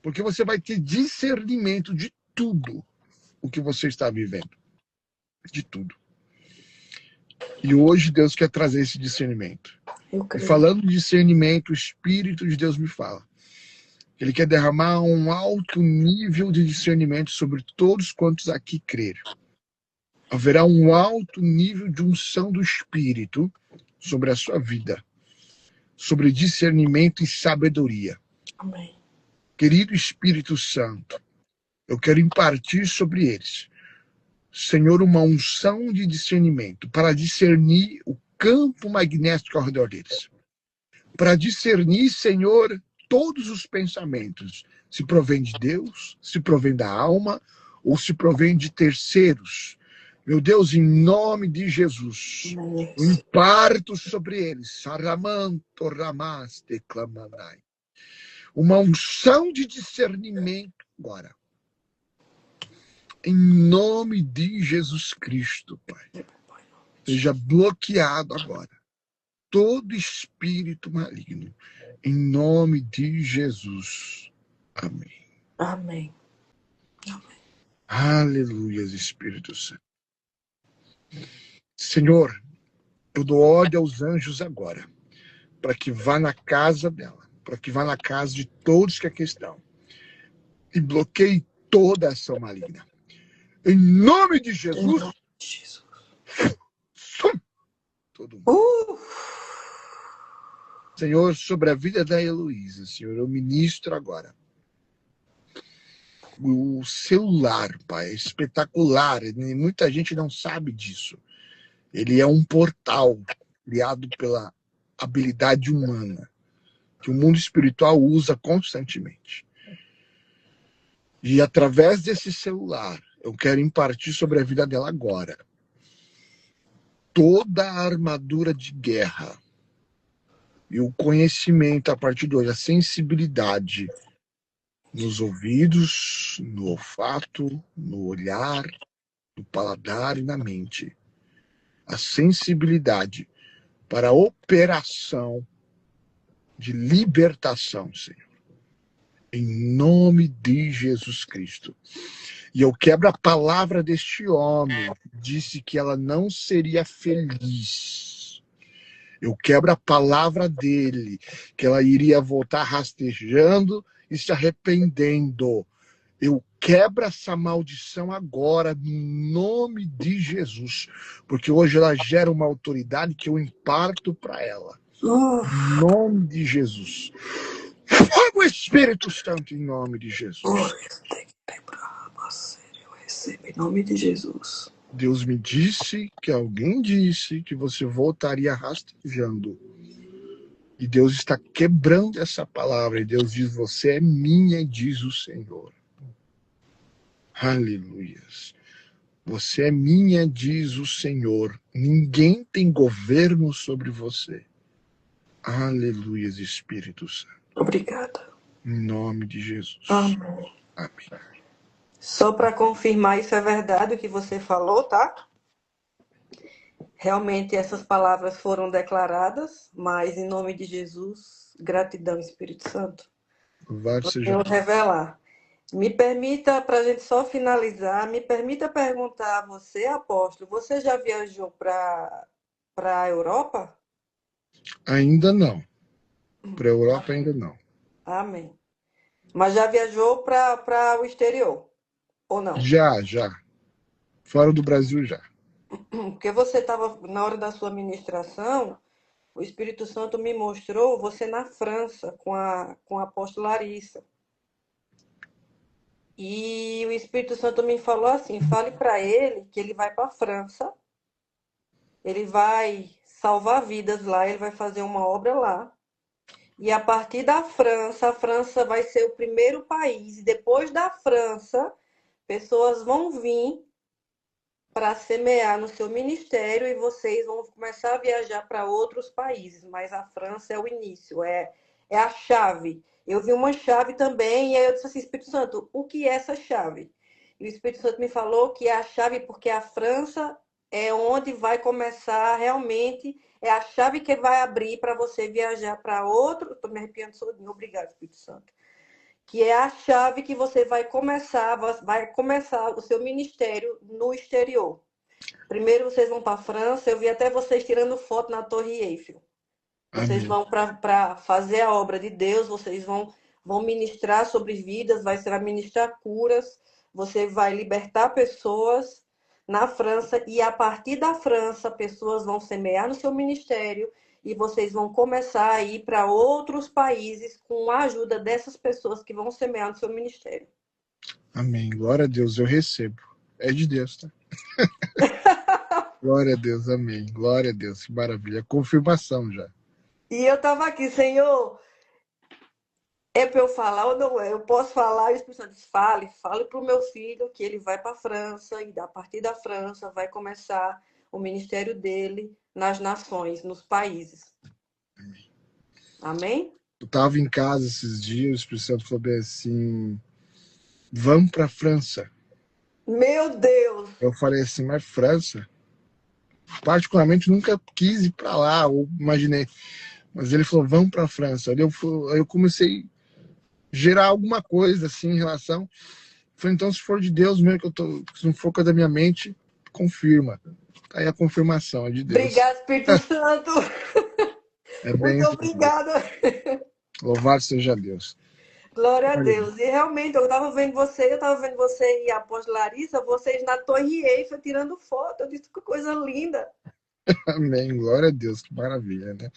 Speaker 2: Porque você vai ter discernimento de tudo o que você está vivendo. De tudo. E hoje Deus quer trazer esse discernimento. E falando de discernimento, o Espírito de Deus me fala. Ele quer derramar um alto nível de discernimento sobre todos quantos aqui crerem. Haverá um alto nível de unção do Espírito sobre a sua vida. Sobre discernimento e sabedoria.
Speaker 1: Amém.
Speaker 2: Querido Espírito Santo, eu quero impartir sobre eles, Senhor, uma unção de discernimento para discernir o campo magnético ao redor deles. Para discernir, Senhor, todos os pensamentos, se provém de Deus, se provém da alma, ou se provém de terceiros. Meu Deus, em nome de Jesus, eu imparto sobre eles, Saramanto Ramaste Clamanai, uma unção de discernimento agora. Em nome de Jesus Cristo, Pai. Seja bloqueado agora todo espírito maligno. Em nome de Jesus. Amém.
Speaker 1: Amém.
Speaker 2: Aleluia, Espírito Santo. Senhor, eu dou ordem aos anjos agora, para que vá na casa dela, para que vá na casa de todos que aqui estão, e bloqueie toda ação maligna. Em nome de
Speaker 1: Em
Speaker 2: Jesus,
Speaker 1: nome de Jesus.
Speaker 2: some todo mundo.
Speaker 1: Uh!
Speaker 2: Senhor, sobre a vida da Heloísa, Senhor, eu ministro agora. O celular, Pai, é espetacular. Muita gente não sabe disso. Ele é um portal criado pela habilidade humana, que o mundo espiritual usa constantemente. E através desse celular, eu quero impartir sobre a vida dela agora toda a armadura de guerra e o conhecimento a partir de hoje, a sensibilidade nos ouvidos, no olfato, no olhar, no paladar e na mente. A sensibilidade para a operação de libertação, Senhor. Em nome de Jesus Cristo. E eu quebro a palavra deste homem, que disse que ela não seria feliz. Eu quebro a palavra dele, que ela iria voltar rastejando e se arrependendo. Eu quebro essa maldição agora, no nome de Jesus. Porque hoje ela gera uma autoridade que eu imparto para ela. Em nome de Jesus. Fogo, Espírito Santo, em nome de Jesus.
Speaker 1: Eu recebo em nome de Jesus.
Speaker 2: Deus me disse que alguém disse que você voltaria rastejando. E Deus está quebrando essa palavra. E Deus diz, você é minha, diz o Senhor. Aleluias. Você é minha, diz o Senhor. Ninguém tem governo sobre você. Aleluias, Espírito Santo.
Speaker 1: Obrigada.
Speaker 2: Em nome de Jesus.
Speaker 1: Amém.
Speaker 2: Amém.
Speaker 1: Só para confirmar, isso é verdade o que você falou, tá? Realmente essas palavras foram declaradas, mas em nome de Jesus, gratidão, Espírito Santo,
Speaker 2: Louvado
Speaker 1: por
Speaker 2: seja
Speaker 1: Deus revelar. Me permita, para a gente só finalizar, me permita perguntar a você, apóstolo, você já viajou para a Europa?
Speaker 2: Ainda não. Para a Europa ainda não.
Speaker 1: Amém. Mas já viajou para o exterior, ou não?
Speaker 2: Já. Fora do Brasil já.
Speaker 1: Porque você estava, na hora da sua ministração, o Espírito Santo me mostrou você na França com a apóstola Larissa. E o Espírito Santo me falou assim: fale para ele que ele vai para a França, ele vai salvar vidas lá, ele vai fazer uma obra lá. E a partir da França, a França vai ser o primeiro país. E depois da França, pessoas vão vir para semear no seu ministério e vocês vão começar a viajar para outros países. Mas a França é o início, é a chave. Eu vi uma chave também, e aí eu disse assim, Espírito Santo, o que é essa chave? E o Espírito Santo me falou que é a chave porque a França é onde vai começar realmente, é a chave que vai abrir para você viajar para outro. Estou me arrepiando sozinho, obrigado, Espírito Santo. Que é a chave que você vai começar o seu ministério no exterior. Primeiro vocês vão para a França, eu vi até vocês tirando foto na Torre Eiffel. Vocês
Speaker 2: Amém.
Speaker 1: vão para fazer a obra de Deus, vocês vão ministrar sobre vidas, vai ministrar curas, você vai libertar pessoas na França e a partir da França, pessoas vão semear no seu ministério e vocês vão começar a ir para outros países com a ajuda dessas pessoas que vão semear no seu ministério.
Speaker 2: Amém. Glória a Deus, eu recebo. É de Deus, tá? Glória a Deus, amém. Glória a Deus, que maravilha. Confirmação já.
Speaker 1: E eu estava aqui, Senhor, é para eu falar ou não é? Eu posso falar? E o Espírito Santo diz, fale para o meu filho que ele vai para a França e a partir da França vai começar o ministério dele nas nações, nos países. Amém?
Speaker 2: Eu estava em casa esses dias, o Espírito Santo falou bem assim, vamos para a França.
Speaker 1: Meu Deus!
Speaker 2: Eu falei assim, mas França, particularmente nunca quis ir para lá, ou imaginei. Mas ele falou, vamos para a França. Aí eu comecei a gerar alguma coisa assim em relação. Falei, então, se for de Deus mesmo que eu tô, se não for coisa da minha mente, confirma. Tá aí a confirmação, é de Deus.
Speaker 1: Obrigada, Espírito Santo!
Speaker 2: É
Speaker 1: Muito
Speaker 2: bênção de Deus.
Speaker 1: obrigada!
Speaker 2: Louvado seja Deus.
Speaker 1: Glória a
Speaker 2: Olha,
Speaker 1: Deus. E realmente, eu estava vendo você e a apóstola Larissa, vocês na Torre Eiffel tirando foto. Eu disse que coisa linda.
Speaker 2: amém. Glória a Deus, que maravilha, né?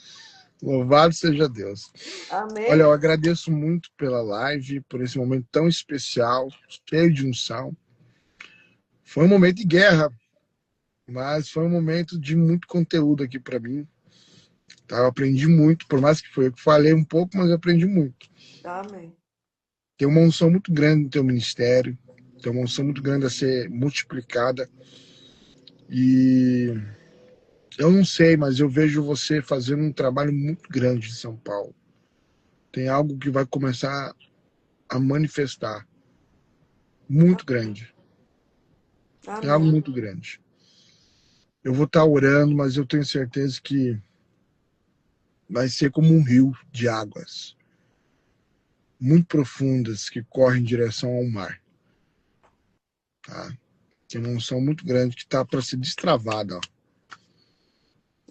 Speaker 2: Louvado seja Deus. Olha,
Speaker 1: Amém?
Speaker 2: eu agradeço muito pela live, por esse momento tão especial, cheio de unção. Foi um momento de guerra, mas foi um momento de muito conteúdo aqui para mim. Tá? Eu aprendi muito, por mais que foi eu que falei um pouco, mas eu aprendi muito.
Speaker 1: Amém.
Speaker 2: Tem uma unção muito grande no teu ministério, tem uma unção muito grande a ser multiplicada. E eu não sei, mas eu vejo você fazendo um trabalho muito grande em São Paulo. Tem algo que vai começar a manifestar, muito grande. É algo
Speaker 1: Amém.
Speaker 2: muito grande. Eu vou estar orando, mas eu tenho certeza que vai ser como um rio de águas muito profundas que correm em direção ao mar. Tá? Tem uma unção muito grande que está para ser destravada. Ó.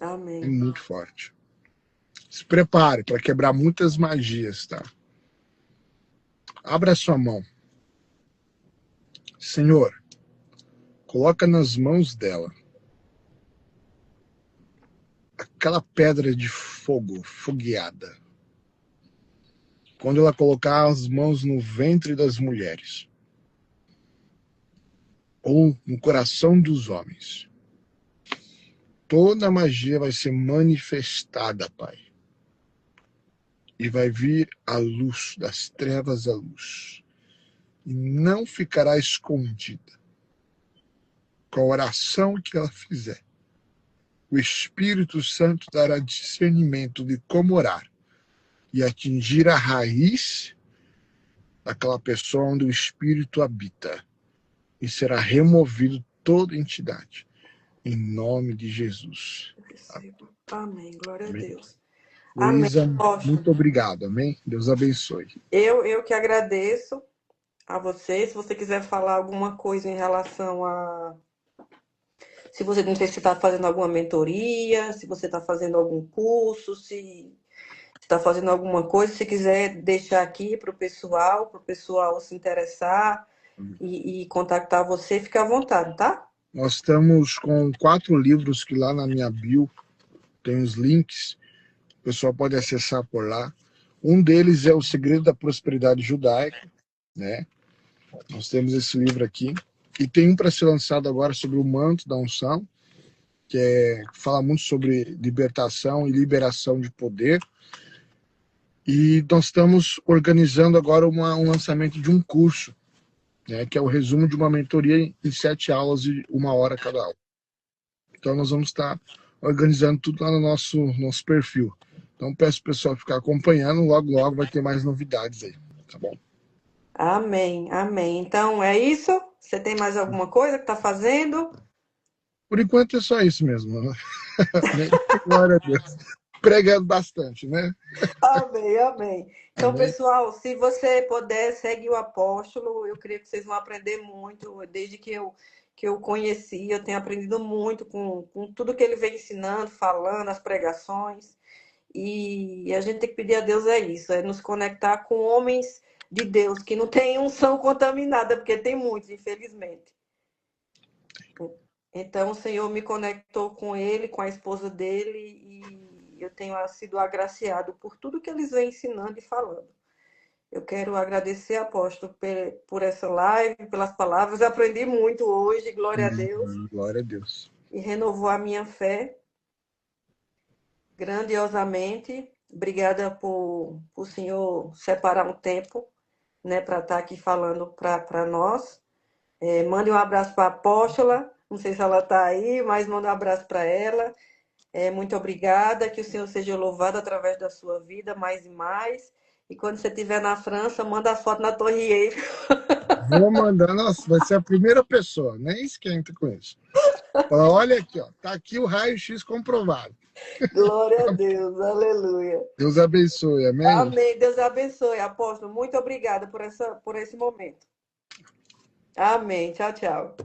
Speaker 2: É
Speaker 1: Amém.
Speaker 2: muito forte. Se prepare para quebrar muitas magias, tá? Abra sua mão. Senhor, coloca nas mãos dela aquela pedra de fogo, fogueada. Quando ela colocar as mãos no ventre das mulheres, ou no coração dos homens, toda a magia vai ser manifestada, Pai. E vai vir a luz, das trevas à luz. E não ficará escondida. Com a oração que ela fizer, o Espírito Santo dará discernimento de como orar e atingir a raiz daquela pessoa onde o Espírito habita. E será removido toda entidade. Em nome de Jesus.
Speaker 1: Eu recebo. Amém. Glória a
Speaker 2: Amém.
Speaker 1: Deus. Amém,
Speaker 2: Luísa,
Speaker 1: apóstolo.
Speaker 2: muito obrigado. Amém? Deus abençoe.
Speaker 1: Eu que agradeço a você. Se você quiser falar alguma coisa em relação a. Se você não sei se está fazendo alguma mentoria, se você está fazendo algum curso, se está fazendo alguma coisa, se quiser deixar aqui para o pessoal se interessar e contactar você, fique à vontade, tá?
Speaker 2: Nós estamos com 4 livros que lá na minha bio tem os links. O pessoal pode acessar por lá. Um deles é O Segredo da Prosperidade Judaica, né? Nós temos esse livro aqui. E tem um para ser lançado agora sobre o manto da unção, que fala muito sobre libertação e liberação de poder. E nós estamos organizando agora um lançamento de um curso, né, que é o resumo de uma mentoria em 7 aulas de 1 hora cada aula. Então nós vamos estar organizando tudo lá no nosso perfil. Então peço o pessoal ficar acompanhando, logo logo vai ter mais novidades aí, tá bom?
Speaker 1: Amém, amém. Então é isso? Você tem mais alguma coisa que está fazendo?
Speaker 2: Por enquanto é só isso mesmo, né? Glória a Deus. Pregando bastante, né?
Speaker 1: Amém, amém. Então,
Speaker 2: Amém?
Speaker 1: pessoal, se você puder, segue o apóstolo. Eu creio que vocês vão aprender muito. Desde que eu conheci, eu tenho aprendido muito com tudo que ele vem ensinando, falando, as pregações. E a gente tem que pedir a Deus é isso, é nos conectar com homens de Deus que não têm unção contaminada, porque tem muitos, infelizmente. Então, o Senhor me conectou com ele, com a esposa dele, e eu tenho sido agraciado por tudo que eles vêm ensinando e falando. Eu quero agradecer, apóstolo, por essa live, pelas palavras. Eu aprendi muito hoje, glória a Deus,
Speaker 2: Glória a Deus.
Speaker 1: e renovou a minha fé grandiosamente. Obrigada por o Senhor separar um tempo, né, para estar aqui falando para nós. Mande um abraço para a apóstola. Não sei se ela está aí, mas manda um abraço para ela. Muito obrigada. Que o Senhor seja louvado através da sua vida, mais e mais. E quando você estiver na França, manda a foto na Torre Eiffel.
Speaker 2: Vou mandar, nossa, vai ser a primeira pessoa, nem esquenta com isso. Fala, olha aqui, ó, tá aqui o raio-x comprovado.
Speaker 1: Glória a Deus, aleluia.
Speaker 2: Deus abençoe, amém?
Speaker 1: Amém. Deus abençoe, apóstolo. Muito obrigada por esse momento. Amém. Tchau, tchau.